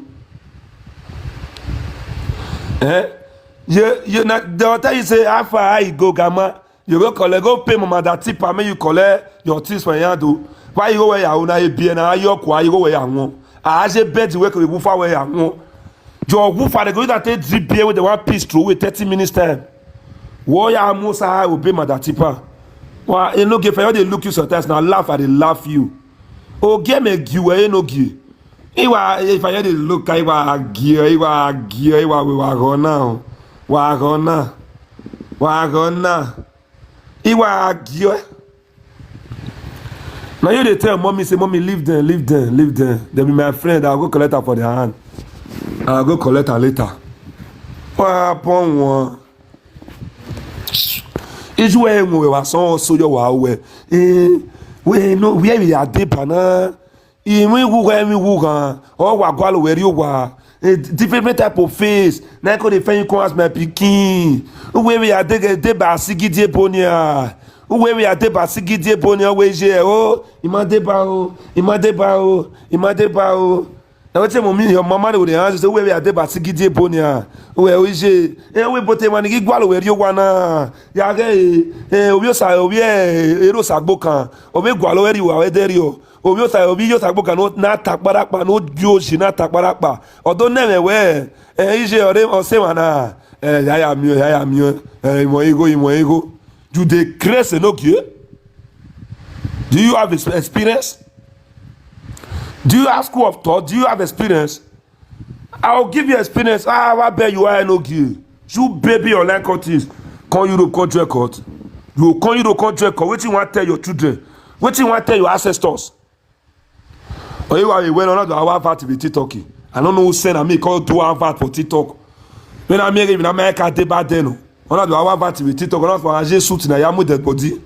You not the hotel you say how far I go gamma. You go pay mother tipper. May you collect your things when you do. Why you go where you are? You be na you go where you want. I say bed you work with woofer where you want. Your woofer they go that take drip beer with the one piece through with 30 minutes time. Warrior Musa I will be mother tipper. Well, you know, if I they look you sometimes now laugh, I they laugh you. Oh, get me you no give. If I had to look, I was gear, we were now. Iwa gear. Now you they tell mommy, say, "Mommy, leave them. They be my friend. I'll go collect her for their hand. I'll go collect her later." Upon one. It's where we were so you are aware. We know where we are deep and we or Wagwalo where you were. Different type of face. Now could defend you as my picking. Where we are de Basigidi Bonia. Where we are de Basigidi Bonia, where oh, Imadebao. Now what's your mama would answer where we are de Basigidi Bonia. Where we say, we put him on the Gbola where you wanna. Yage, Eros Agbokan, or Gbola where you are there. Obio Sagboka no takbarakpa no Joshi na takbarakpa. Or don't never wear. Ije or Semana. Yaya mio. Imo ego. Do they crest no gear? Do you have experience? Do you have school of thought? Do you have experience? I'll give you experience. I bet you are no gear. You baby online courts. Call Europe country court. You call Europe country court. What you want to tell your children? What you want to tell your ancestors? Or you are well on our VAT with TikTok. I don't know who send me call to our VAT for TikTok. When I'm in America, they bad then. On our VAT with TikTok. On our Aje suit na yamu dead body.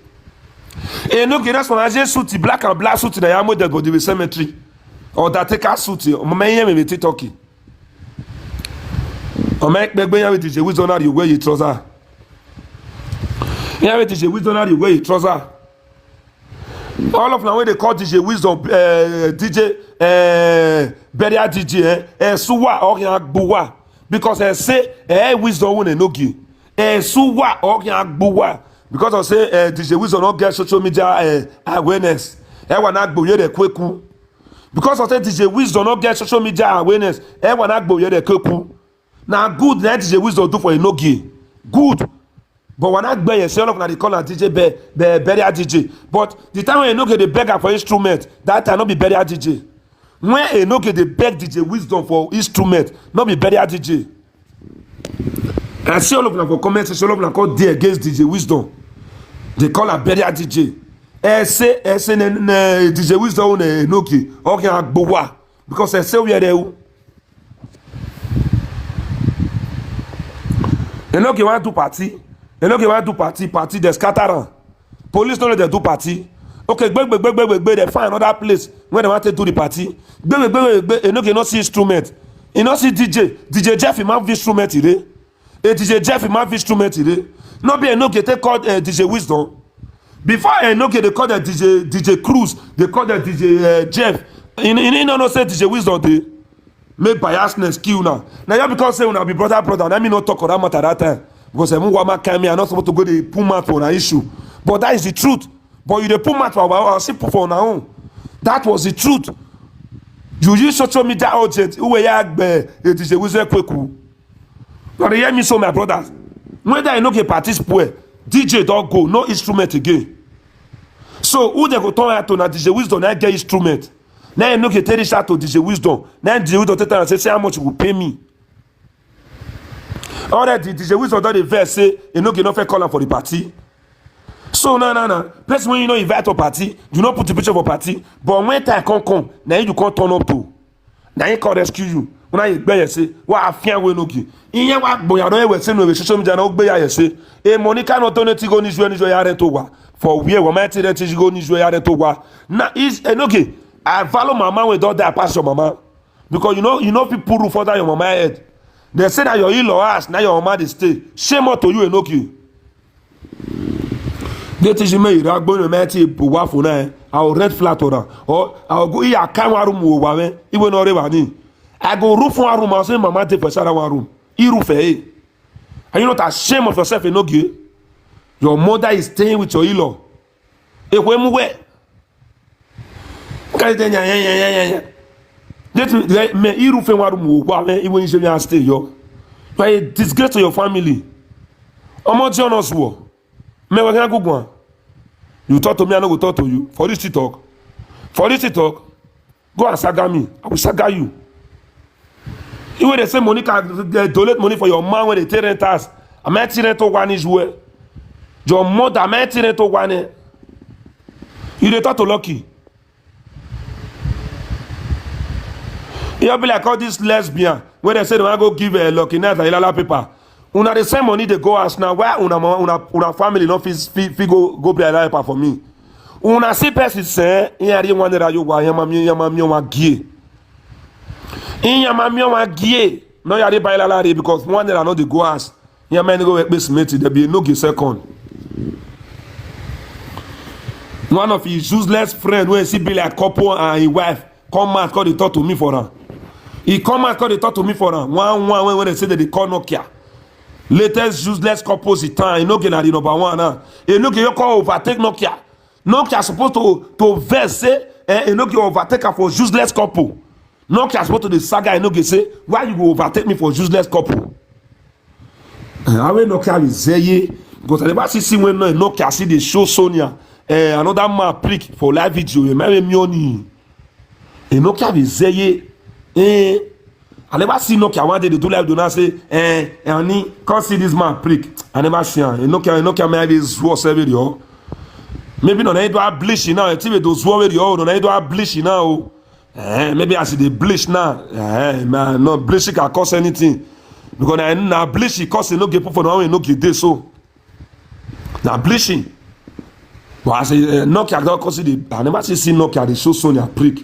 Et no get us on Aje suit, black and black suit na yamu dead body with cemetery. Or that take a suit. On my with TikTok. On my beggar with the wisdom you wear your trouser. Yeah, with the wisdom you wear your trouser. All of now when they call DJ Wisdom, DJ Beria DJ, Suwa or Gbola, because I say Wisdom won't no give. Suwa or Gbola, because I say DJ Wisdom not get social media awareness. Ewa na Gbola de kweku. Because I say DJ Wisdom not get social media awareness. Ewa na Gbola de kweku. Now good that DJ Wisdom do for a no give. Good. But when I buy yourself, they call a DJ Beria DJ. But the time when you no get the beggar for instrument, that time not be Beria DJ. When you no get the beg DJ Wisdom for instrument, not be Beria DJ. I see all of them for comment section, all of them call there against DJ Wisdom. They call a Beria DJ. Say DJ Wisdom no get okay Gbola because I say we are there. You know you want to party. You know, want to party, they scatter. Police don't let them do party. Okay, they find another place where they want to do the party. You know, you not see instrument. You not see DJ Jeff, he might instrument today. DJ Jeff, he might instrument today. No be no get they call DJ Wisdom. Before no get they call the DJ Cruz, they call the DJ Jeff. In no say DJ Wisdom they make biasness kill now. Now you because say una be brother, let me not talk on that matter that time. Because I'm not supposed to go the pull mat for an issue. But that is the truth. But you the pull mat for our simple for our own. That was the truth. You use social media agent who were DJ Wisdom kweku. Now they hear me so my brothers. Whether I no get participate, DJ don't go, no instrument again. So who they go turn out to na DJ Wisdom na get instrument. Now you no get tell this out to DJ Wisdom. Now DJ Wisdom tell and say how much you will pay me. Already DJ Wisdom don dey vex say you no get no fair call for the party. So no. Person when you no invite a party, you no put the picture for party. But when time come, now you can't turn up to. Now you can't rescue you. When I gbe say, "Wa afian we no gi." Iyan wa boya don we say no we social media na gbe ya say, "E Monica no donate go ni jo ya rent to wa." For where we might rent go ni jo ya rent to wa. Na is enoge. I value mama we don die pass your mama. Because you know people roof under your mama head. They say that your in-law ass, now your mama dey stay. Shame on to you enoki. They teach me you are going to make it wa for na. I will rent flat or I will go here can one room wo wa me. Even no re I go roof one room and say mama take for share one room. He roof eh. Are you not ashamed of yourself enoki? Your mother is staying with your in-law. E we mu we. Ka dey nya. Let me he roof one room wo wa me even you stay yo. You are a disgrace to your family. Omo Jonas wo. Me we can go. You talk to me, I no go talk to you. For this to talk, go and saga me. I will saga you. You when they say Monica, they donate money for your man when they take renters. I might rent to one is well. Your mother, I might rent to one. You dey talk to Lucky. You be like all this lesbian when they say they want to go give a Lucky night and Ilala paper. Una the same money they go ask now. Why una family no fit go pay a paper for me? Una see person say here dey one that you wa yamami wa gie. In yamami wa gie. No ya dey buy la because one that no dey go ask. Yamami go work base mate there be no give second. One of his useless friend when he be like couple and his wife come out call they talk to me for her. He come out call they talk to me for her. One when they say that they call Nokia. Latest useless couples in time, you know, get the number one. You know, you call overtake Nokia. Nokia supposed to verse say, you know, you overtake her for useless couple. Nokia supposed to the saga, you know, say, why you go overtake me for useless couple? I will Nokia is say, because I never see when Nokia see the show Sonia, another man prick for live video, you marry me only. Nokia is say, I never see Nokia one day they do live do not say, honey, can't see this man prick. I never see him. Nokia maybe is worse every yo. Maybe no need to have bleach now. It's even those worry yo. No need to have bleach now. Maybe I see the bleach now. Man, no bleach can cause anything. Because now bleach cause no get for now no get this so. Now bleaching. But I say Nokia don't cause the. I never see Nokia the show Sonia prick.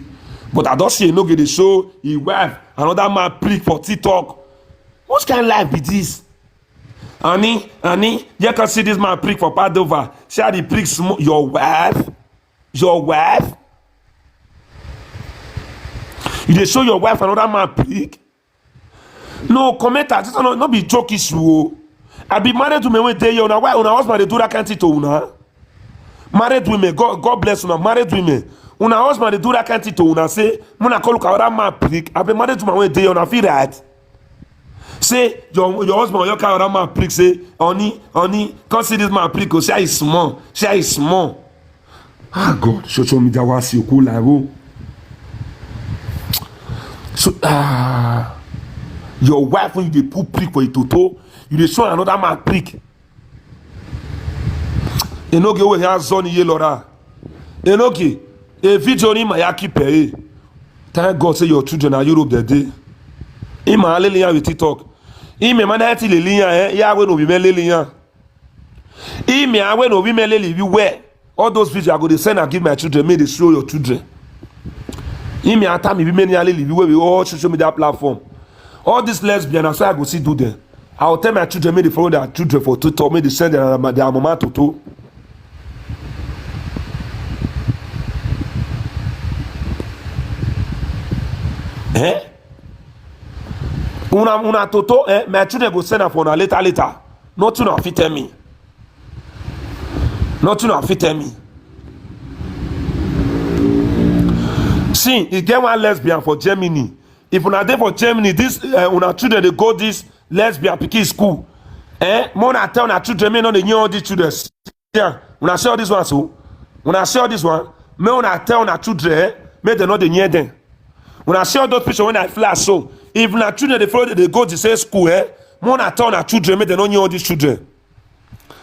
But I don't see no get the show he wife another man prick for TikTok. What kind of life be this? Honey, you can see this man prick for Padova. See how the prick your wife. You dey show your wife another man prick? No, commenter, this no be joke issue. I be married to me when they una why una husband dey do that kind of thing to una? Married women, God bless una, married women. Una husband they do that kind of thing to una say, Muna call look at my prick. I've been married to my way day on a feel right. Say your husband your car around my prick say, honey, can't see this my prick. Say is small. Ah God, social media was you cool like so your wife when you dey put prick for a toto, you dey show another man prick. You know get where he has zone ye Laura. You know get a video in my pay. Thank God say your children are Europe that day. In my Lelia with TikTok. In my man at Lelia, ya when we Lelia. In me, I when we Lelia, you wear all those videos I go to send and give my children, may they show your children. In me, I tell me, we many live where we all social media platform. All these lesbians, I say I go see do them. I will tell my children, may they follow their children for tutor, may they send their mama to tutor. Eh? Una toto, my children go send her for una later. Nothing of fit tell me. Nothing of fit tell me. See, you get one lesbian for Germany. If una dey for Germany, this una children they go this lesbian pikin school. More na tell una children, me no dey all these children. Yeah, una share this one so. Una share this one. Me una tell una children, make they know they near them. Una share those pictures when I flash so. If una children they follow they go to same school, more na tell una children, make they know all these children.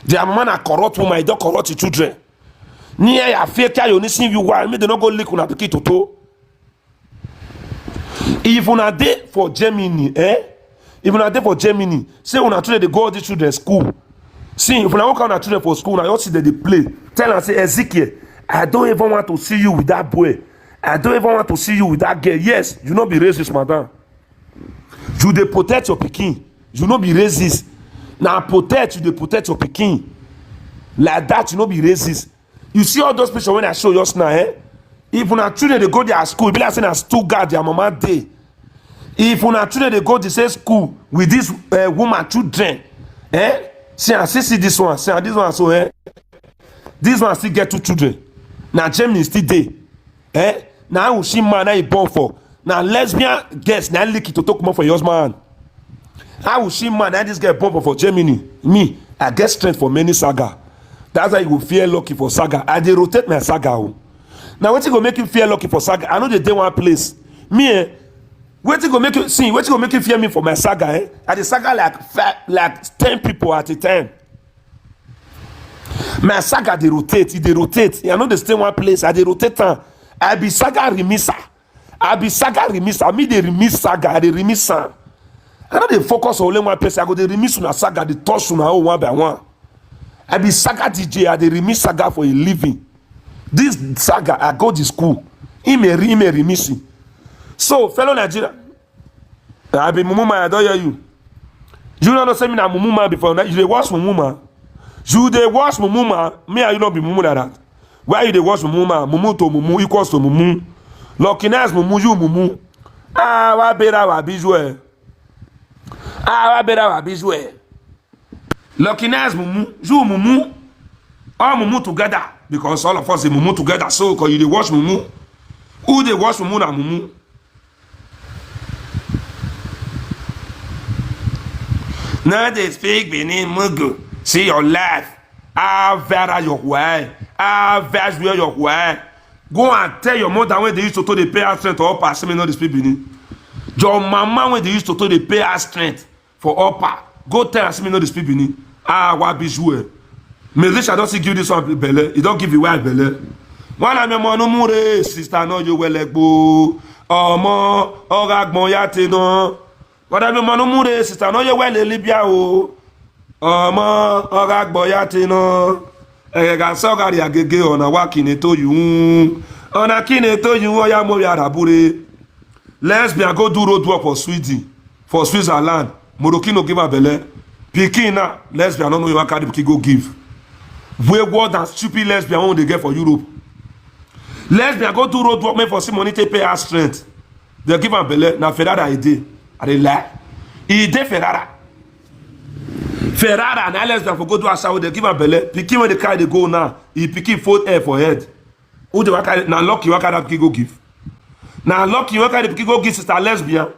Their mama na corrupt woman, don't corrupt the children. Near ya fake you only see you why, make they no go lick una pikin toto. If una dey for Germany, if una dey for Germany, say una children they go all these children school. See, if una walk out una children for school, now you see that they play. Tell them say, Ezekiel, I don't even want to see you with that boy. I don't even want to see you with that girl. Yes, you not be racist, madam. You dey protect your pikin. You not be racist. Now protect, you dey protect your pikin. Like that, you not be racist. You see all those pictures when I show just now, If una children they go their school, be like saying as two guard their mama day. If una children they go the same school with this woman children, see I see this one, see this one so this one still get two children. Now Germany still there. Now she man now he born for. Now lesbian girls now lick it to talk more for your man. How will she man now this girl born for Germany? Me, I get strength for many saga. That's why you will feel lucky for saga. I dey rotate my saga. Now what you go make you feel lucky for saga? I know they dey one place. Me, what you go make you see? What you go make you fear me for my saga? At the saga like 10 people at a time. My saga they rotate. I know they stay one place. I dey rotate. I be saga remisa. Me they remiss saga. I dey remiss san. I know they focus on only one place. I go dey remiss una saga. They touch una one by one. I be saga DJ. I dey remiss saga for a living. This saga, I go to school. He may remiss. So, fellow Nigeria, I be Mumuma, I don't hear you. You don't know say me na Mumuma before. You dey watch Mumuma. You dey watch Mumuma. Me and you not be Mumu like that. Why you dey watch Mumuma? Mumu to Mumu equals to Mumu. Lucky nice Mumu, you Mumu. Wa better wa bijoué. Wa better wa bijoué. Lucky nice Mumu, you Mumu. All Mumu together. Because all of us dey Mumu together. So, because you dey watch Mumu. Who dey watch Mumu na Mumu? Now they speak Benin Mugu. See your life. Vera your way. Vers where your way. Go and tell your mother when they used to the pay her strength for upper. Say me know they speak Benin. Your mama when they used to the pay her strength for upper. Go tell her say me know they speak Benin. What be joué. Me rich I don't see give this one belle. He don't give you white belle. One of my no more sister no you well like bo. Omo oragbo yate no. What of my no more sister no you well Libya o. Omo oragbo yate no. Ega sogari agege ona wakine to you. Ona kine to you oya mo ya rabure. Lesbian go do road work for Sweden, for Switzerland. Morocco give her belle. Pikin na lesbian no know you carry pikin go give. Way more than stupid lesbian when they get for Europe. Lesbian go do road work make for see money to pay her strength. They give her belle. Now Ferrara ide. Are they lie? Ide Ferrara. Ferrara na lesbian for go do assault. They give her belle. Pikin when they carry they go now. He pikin fold air for head. Who they carry? Now lucky what carry pikin go give. Now lucky what carry pikin go give sister lesbian.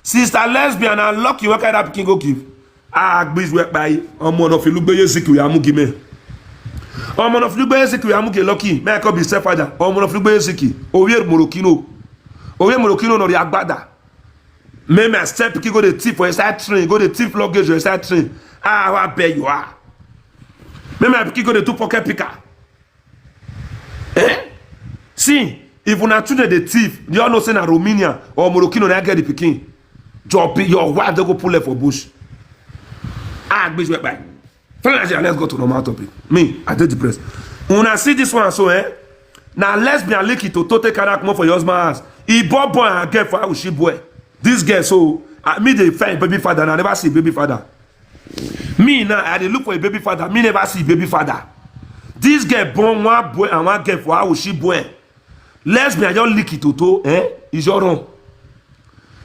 Sister lesbian now lucky what carry pikin go give. Gbis work by. Omo no fi lugbe yeziki ya mu gime. Omo no flugbe yeziki ya mu ge lucky. May I call be step father. Omo no flugbe yeziki. Owie Morokino. Owie Morokino no ri agbada. May my step pikin go the tip for inside train. Go the tip luggage for inside train. What beg you are. May my pikin go the two pocket picker. See, if una children the thief, you all know say na Romania or Morokino na get the pikin. Your wife they go pull it for bush. Bitch went by. Let's go to normal topic. Me, I did depressed. When I see this one, so now lesbian lick it to take care more for your husband. He bought boy and girl for how she boy. This girl, so me they find baby father, and I never see baby father. Me now, I dey look for a baby father. Me never see baby father. This girl born one boy and one girl for how she born. Lesbian, just lick it to is your wrong.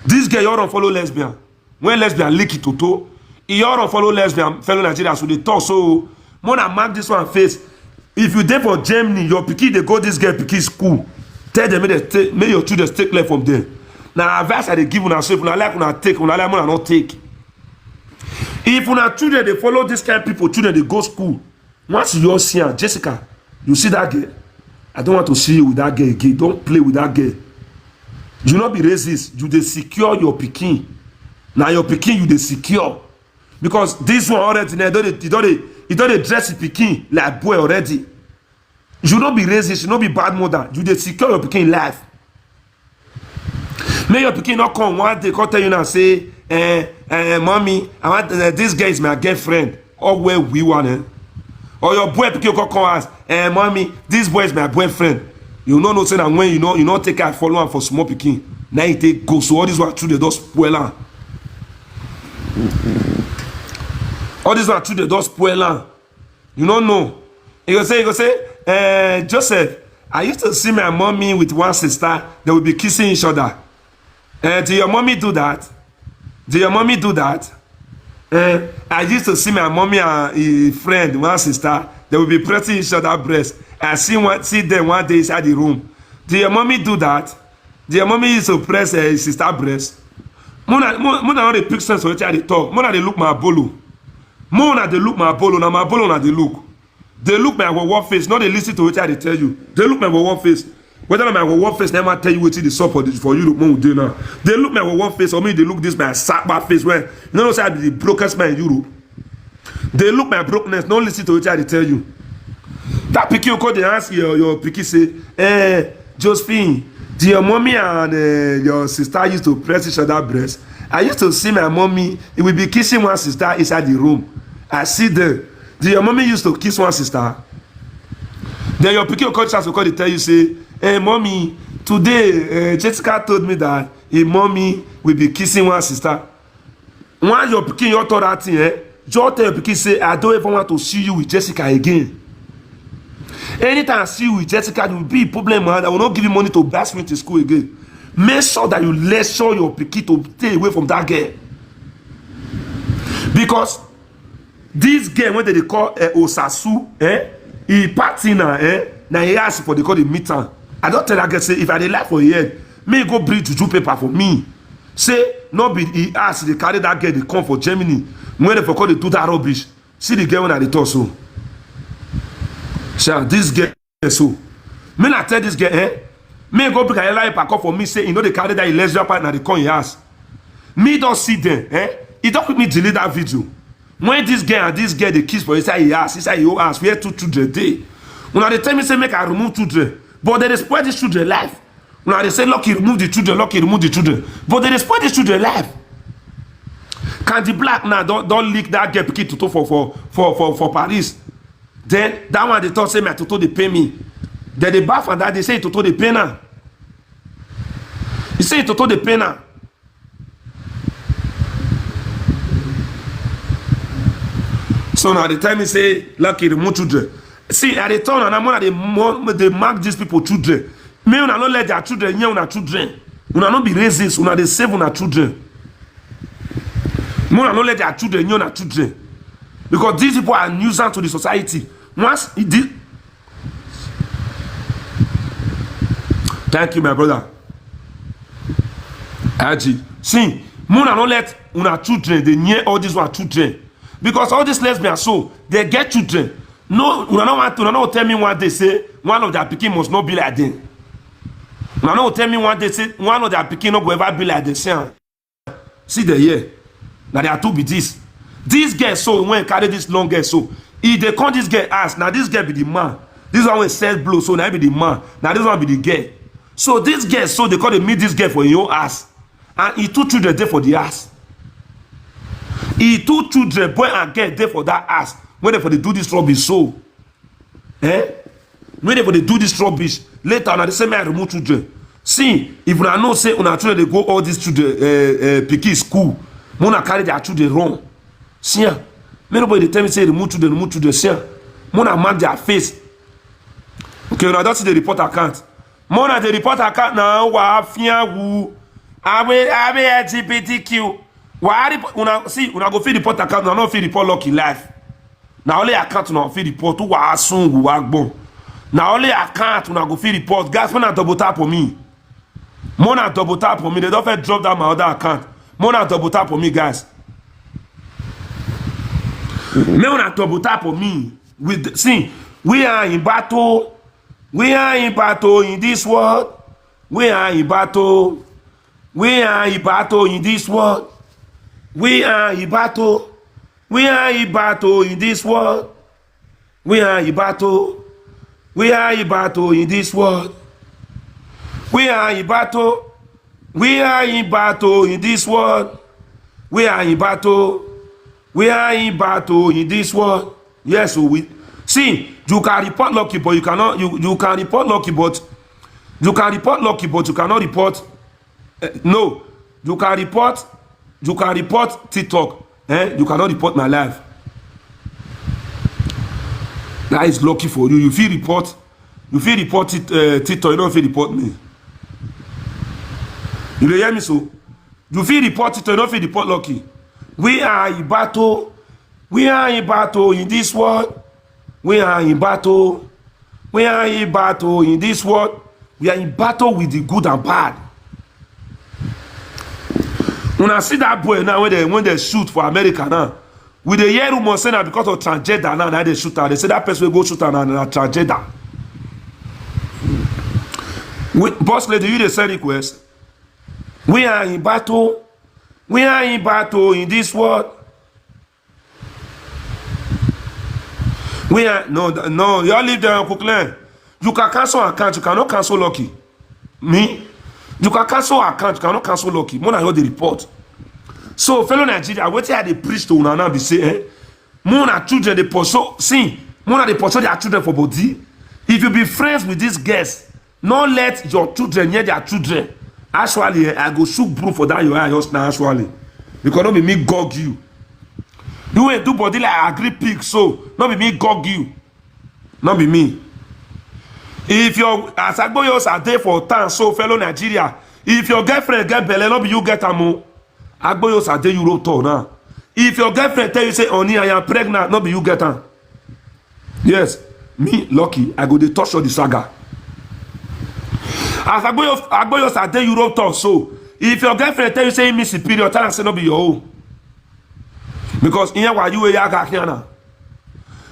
This girl, you don't follow lesbian. When lesbian lick it to you don't follow lesbian fellow Nigerians with the talk. So, Mona mark this one face. If you there for Germany, your pikin they go this girl pikin school. Tell them make your children take left from there. Now advice I dey give una say una like una take, una like una not take. If una children they follow this kind of people, children they go school. Once you all see her, Jessica, you see that girl. I don't want to see you with that girl again. Don't play with that girl. You not be racist. You dey secure your pikin. Now your pikin you dey secure. Because this one already, you don't dress your pikin like boy already. You not be racist. You not be bad mother. You dey secure your pikin life. May your pikin not come one day, come tell you now say, mommy, I want this girl is my girlfriend. Or where we want it. Or your boy pikin come ask, mommy, this boy is my boyfriend. You know say that when you know take out follow am for small pikin. Now you take go. So all this one through the door spoil am. All this one through the door spoil am. You don't know. You go say, Joseph, I used to see my mommy with one sister. They would be kissing each other. Do your mommy do that? Do your mommy do that? I used to see my mommy and a friend, one sister, they will be pressing each other's breast. I see them one day inside the room. Do your mommy do that? Do your mommy used to press a sister breast? Mona not the pick sense for which I talk. Mona they look my bolo. Mona they look my bolo. Now my bolo na they look. They look my one face. Not they listen to which I tell you. They look my one face. Whether my one face never tell you what the support is for you to do now. They look my one face or me they look this my sackback face where you know say I be the brokest man in Europe. They look my brokenness. Don't listen to which I tell you. That picky you call they ask your picky say, Josephine, do your mommy and your sister used to press each other's breast? I used to see my mommy, it will be kissing one sister inside the room. I see them. Do your mommy used to kiss one sister? Then your picky coach has to call they tell you say, hey mommy, today Jessica told me that a mommy will be kissing one sister. Once your picky your told that thing, just tell your picky say, I don't ever want to see you with Jessica again. Anytime I see you with Jessica, it will be a problem, man. I will not give you money to blast me to school again. Make sure that you lecture your picky to stay away from that girl. Because this girl, when they call Osasu, he party now, now he ask for they call the meter. I don't tell that girl, say, if I dey lie for a year, may go bring juju paper for me. Say, no be he ask, they carry that girl, they come for Germany. When they forgot they do that rubbish. See the girl when I dey talk so. Sure, this girl so. Me not tell this girl, may go bring a lie paper for me, say, you know they carry that lesbian partner, they come he ask. Me don't see them, he don't quick me delete that video. When this girl and this girl they kiss for inside he ask, where two children dey. When they tell me say make I remove children, but they spoil these children life. When they say lucky remove the children, lucky remove the children, but they spoil these children life. Candy Black now don't leak that girl pikin toto for Paris. Then that one they thought say my toto they pay me. Then they baff and that they say toto they pay now. He say toto they pay now. So now the time he say lucky remove children. See at the turn and I'm they mark these people children. Me una not let their children hear una children. Una not be racist. Una they save una children. Me una not let their children hear una children. Because these people are nuisance to the society. Once it did. Thank you, my brother. Aji. See, Mona not let una children, they near all these one children. Because all these lesbians, so they get children. No, una not tell me one day say one of their pikin must not be like them. Una not tell me one day say one of their pikin not go ever be like them. See the here. Now they are two be this. This girl so when carry this long girl so if they call this girl ass, now this girl be the man. This one will sell blow, so now be the man. Now this one be the girl. So this girl so they call they meet this girl for your ass. And he two children there for the ass. He two children, boy and girl there for that ass. When they for they do this rubbish so. When they for they do this rubbish, later on they say me I remove children. See, if una know say una children they go all these children picky school, wanna carry their children wrong. See, nobody dey tell me say remove children share. Mona mark their face. Okay, una don't see the report account. Mona the report account now. Wa fia wu. Abe LGBTQ. Una see una go fit report account. Una no fit report lucky life. Now only account una fit report. Who wa asun wu wa gbon. Now only account una go fit report. Guys, Mona double tap for me. Mona double tap for me. They don't fit drop down my other account. Mona double tap for me, guys. Mona double tap for me. See, we are in battle. We are in battle in this world. We are in battle. We are in battle in this world. We are in battle. We are in battle in this world. We are in battle. We are in battle in this world. We are in battle. We are in battle in this world. We are in battle. We are in battle in this world. Yes, so we see. You can report lucky, but you cannot. You can report lucky, but you can report lucky, but you cannot report. No, you can report. You can report TikTok. You cannot report my life. That is lucky for you. You feel report. You feel report TikTok. You don't feel report me. You hear me so? You feel report TikTok. You don't feel report lucky. We are in battle. We are in battle in this world. We are in battle. We are in battle in this world. We are in battle with the good and bad. When I see that boy now, when they shoot for America now, with the hear rumor saying that because of transgender now they shoot her. They say that person will go shoot her now and transgender. Boss lady, you the send request. We are in battle. We are in battle in this world. We are no. You all leave there, Uncle Glenn. You can cancel account. You cannot cancel lucky. Me. You can cancel account. You cannot cancel lucky. More than heard the report. So, fellow Nigeria, what I they preach to una be say, more than children they pursue. See, more than they pursue their children for body. If you be friends with these guests, not let your children near their children. Actually, I go shoot broom for that your house now. Actually, because not be me gog you. You ain't do body like agree pig, so not be me gog you. Not be me. If your as Agboyos are there for time, so fellow Nigeria, if your girlfriend get belle, not be you get amo. Agboyos are there Europe tour now. If your girlfriend tell you say, "Honey, I am pregnant," not be you get her. Yes, me lucky. I go dey touch all the saga. As Agboyos are there Europe tour, so if your girlfriend tell you say miss period, tell her say not be your own. Because in here you are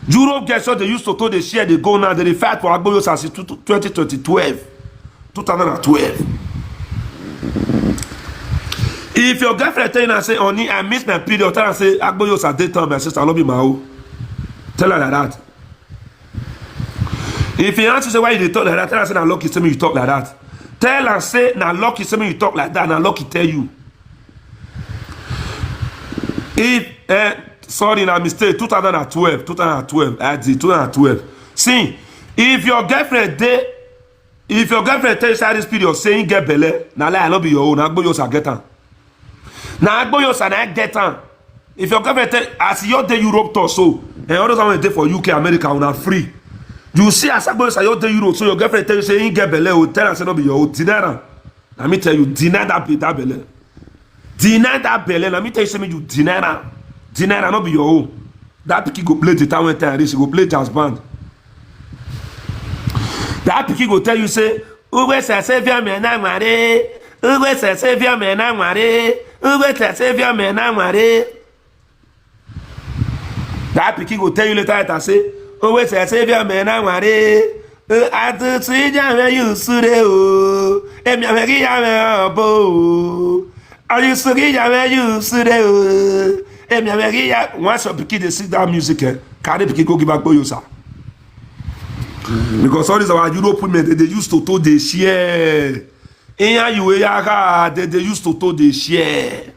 Europe gets what they used to they share, they go now, they fight for Agboyos as 2012. If your girlfriend tell you and say, "Honey, I miss my period," tell her say Agboyos at that time, my sister, I'll not be my own. Tell her like that. If you answer say why you talk like that, tell her say now lucky tell me you talk like that. Tell her say now lucky tell me you talk like that, now lucky tell you. If sorry, na mistake. 2012. I did 2012. See, if your girlfriend tell you say this period saying get belle, now lie not be your own. Agboyos get her. Now Agboyos na get her. If your girlfriend tell as your day Europe tour so, and others want to day for UK, America, una free. You see as Agboyos your day Europe, so your girlfriend tell you say get belle, tell her say not be your own. Deny her. Let me tell you, deny that belle. Deny that belle. Let me tell you something. You deny her. Deny her, not be your own. That picky go play the time when time reach. He go play jazz band. That picky go tell you say, "Uwe se Savior me na ngware. Uwe se Savior me na ngware. Uwe se Savior me na ngware." That picky go tell you later and say, "Uwe se Savior me na ngware. Atu tija me yusure o. Emi amegi ya me obo. Are you sugi ya me yusure o." Once your pikin they see that music, carry pikin go give back Agboyos. Because all these our Europe women they used to they share. They used to they share.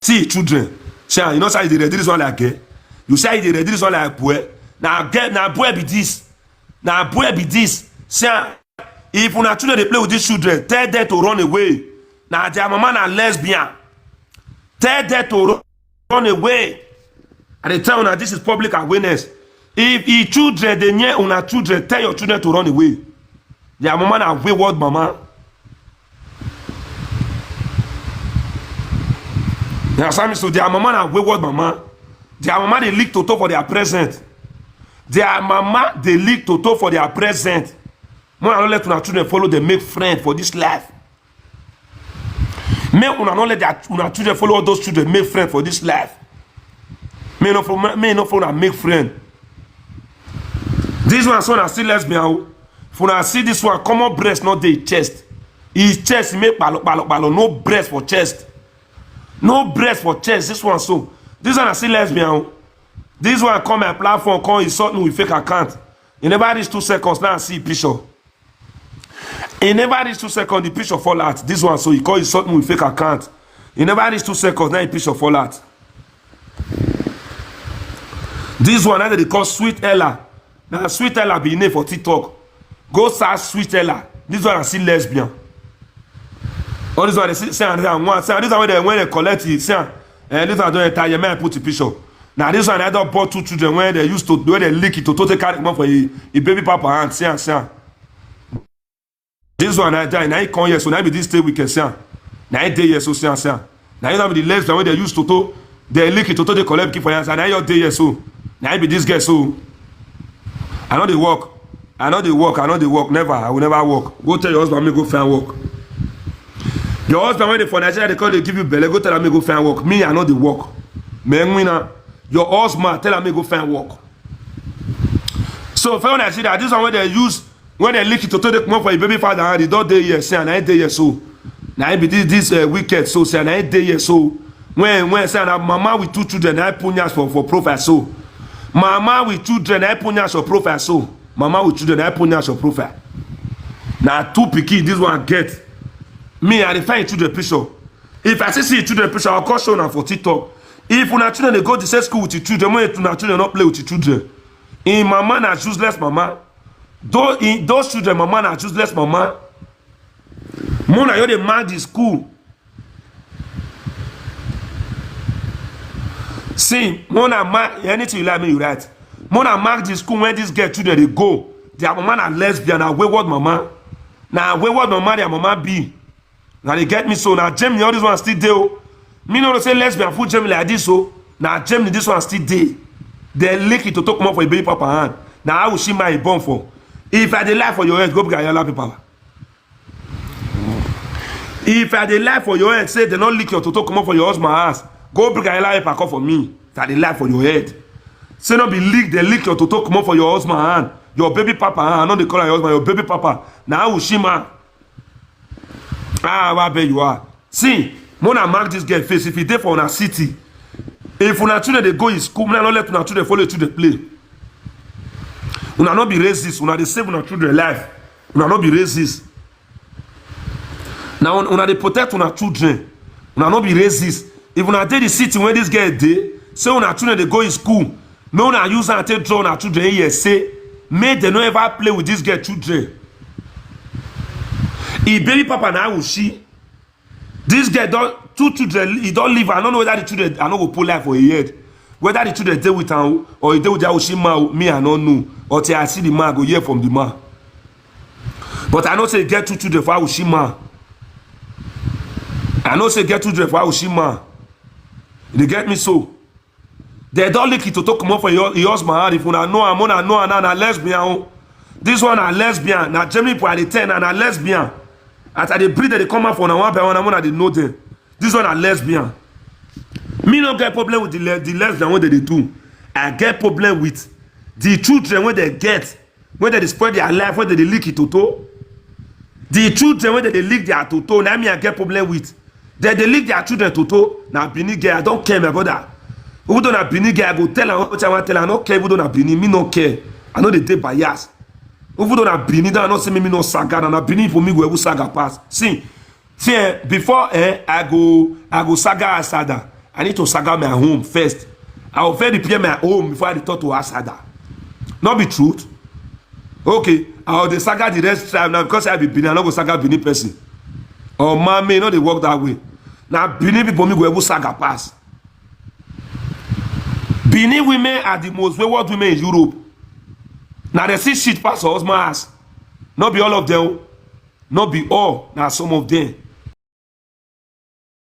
See children. You know say they ready this one like you say they ready this one like boy. Now boy be this. Now boy be this. If una children they play with these children, tell them to run away. Now their mama na lesbian. Tell them to run away. And they tell una this is public awareness. If your children, they near una children, tell your children to run away. Their mama na wayward mama. So their mama na wayward mama. Their mama they leak toto for their present. Their mama they leak toto for their present. More not let una children follow them, make friends for this life. May una not let their una children follow all those children, make friends for this life. May not for make friend. This one son still lesbian. For I see this one, common breast, not the chest. His chest make balo, no breast for chest. No breast for chest. This one so. This one I see lesbian. This one come my platform, come insult me with fake account. You never reach 2 seconds, now I see picture. He never reach 2 seconds, the picture fall out. This one so he call insult me with fake account. He never reach 2 seconds, now the picture fall out. This one now they call Sweet Ella. Now Sweet Ella be name for TikTok. Go search Sweet Ella. This one I see lesbian. All this one they say another one. Say this one when they collect it. Say this one don't enter your man put the picture. Now this one I don't bought 2 children when they used to when they leak it to totally carry come for a baby papa hand. Say. This one I die. Now he come here so now be this day we can say. Now he day here so say. Now you know the lesbian when they used to they leak it to totally collect keep for hands. Now your day here so. Now he be this guy so. I know they work. I know they work. Never. I will never work. Go tell your husband, me go find work. Your husband, when they for Nigeria, they call they give you belly. Go tell them, me go find work. Me, I know they work. Your husband, tell them, me go find work. So, for Nigeria, this one when they use, when they lick it to take more for your baby father, and the dog day here, say, and I day here so. Now, be this wicked, so, say, and I day here so. When say, mama with 2 children, I punyas for profile so. Mama with children, I punyas for profile so. Mama with children, I punyas for profile. Now, 2 picky, this one get. Me, I define children picture. If I see children picture, I'll call show now for TikTok. If una children they go to same school with your children, when una children not play with your children. In mama na useless mama. Those children, mama na useless mama. Mona you dey mark the school. See, Mona mark anything you like me, you right. Mona mark the school when this girl children they go. Their mama na lesbian, na wayward mama. Now wayward mama, their mama be. Now they get me so. Now Germany, all this one still there. Me no say lesbian food Germany like this so. Now Germany, this one still there. They lick it to talk more for a baby papa hand. Now how will she my born for? If I dey lie for your head, go bring your people. If I dey lie for your head, say they not lick your to talk more for your husband ass. Go bring your life call for me. If I dey lie for your head. Say not be lick, they lick your to talk more for your husband hand. Your baby papa hand. I know they call your husband your baby papa. Now how will she man? Ah, where bad you are. See, Mona mark this girl face. If he there for una city, if una children they go in school, una not let una children follow you to the play. Una not be racist. Una they save una children life. Una not be racist. Now una they protect una children. Una not be racist. If una dey the city where this girl dey, say una children they go in school, may una use and take draw una children here. Say, may they no ever play with this girl children. If baby papa now will she, this girl don't 2 children, he don't leave. I don't know whether the children are not go pull life for a head. Whether the children deal with her or he deal with Yaoshima, me I don't know. Or till I see the man, go hear from the man. But I know say get 2 children for Yaoshima. I know say get 2 children for Yaoshima. They get me so. They don't like it to talk more for your husband. If you know I'm on a lesbian. This one a lesbian. Now Germany people are the 10 and a lesbian. After they breed, they come out for one by one, they know them. This one a lesbian. Me no get problem with the lesbian when they do. I get problem with the children when they get, when they spread their life, when they leak it toto. The children when they leak their toto, now me I get problem with. They leak their children toto. Now Bini girl, I don't care my brother. Who don't have Bini girl, I go tell her what I want to tell her. I don't care who don't have Bini, me no care. I know they take bias. Who don't have Bini, don't not say me no saga, and Bini for me go saga pass. See, before I go saga Asada. I need to saga my home first. I will first repair my home before I return to Asada. Not be truth. Okay, I will saga the rest time now because I be Bini, I not go saga Bini person. Oh man, may not they work that way. Now Bini people me go saga pass. Benin women are the most wayward women in Europe. Now they see shit pass us husband ass. Not be all of them. Not be all. Now some of them.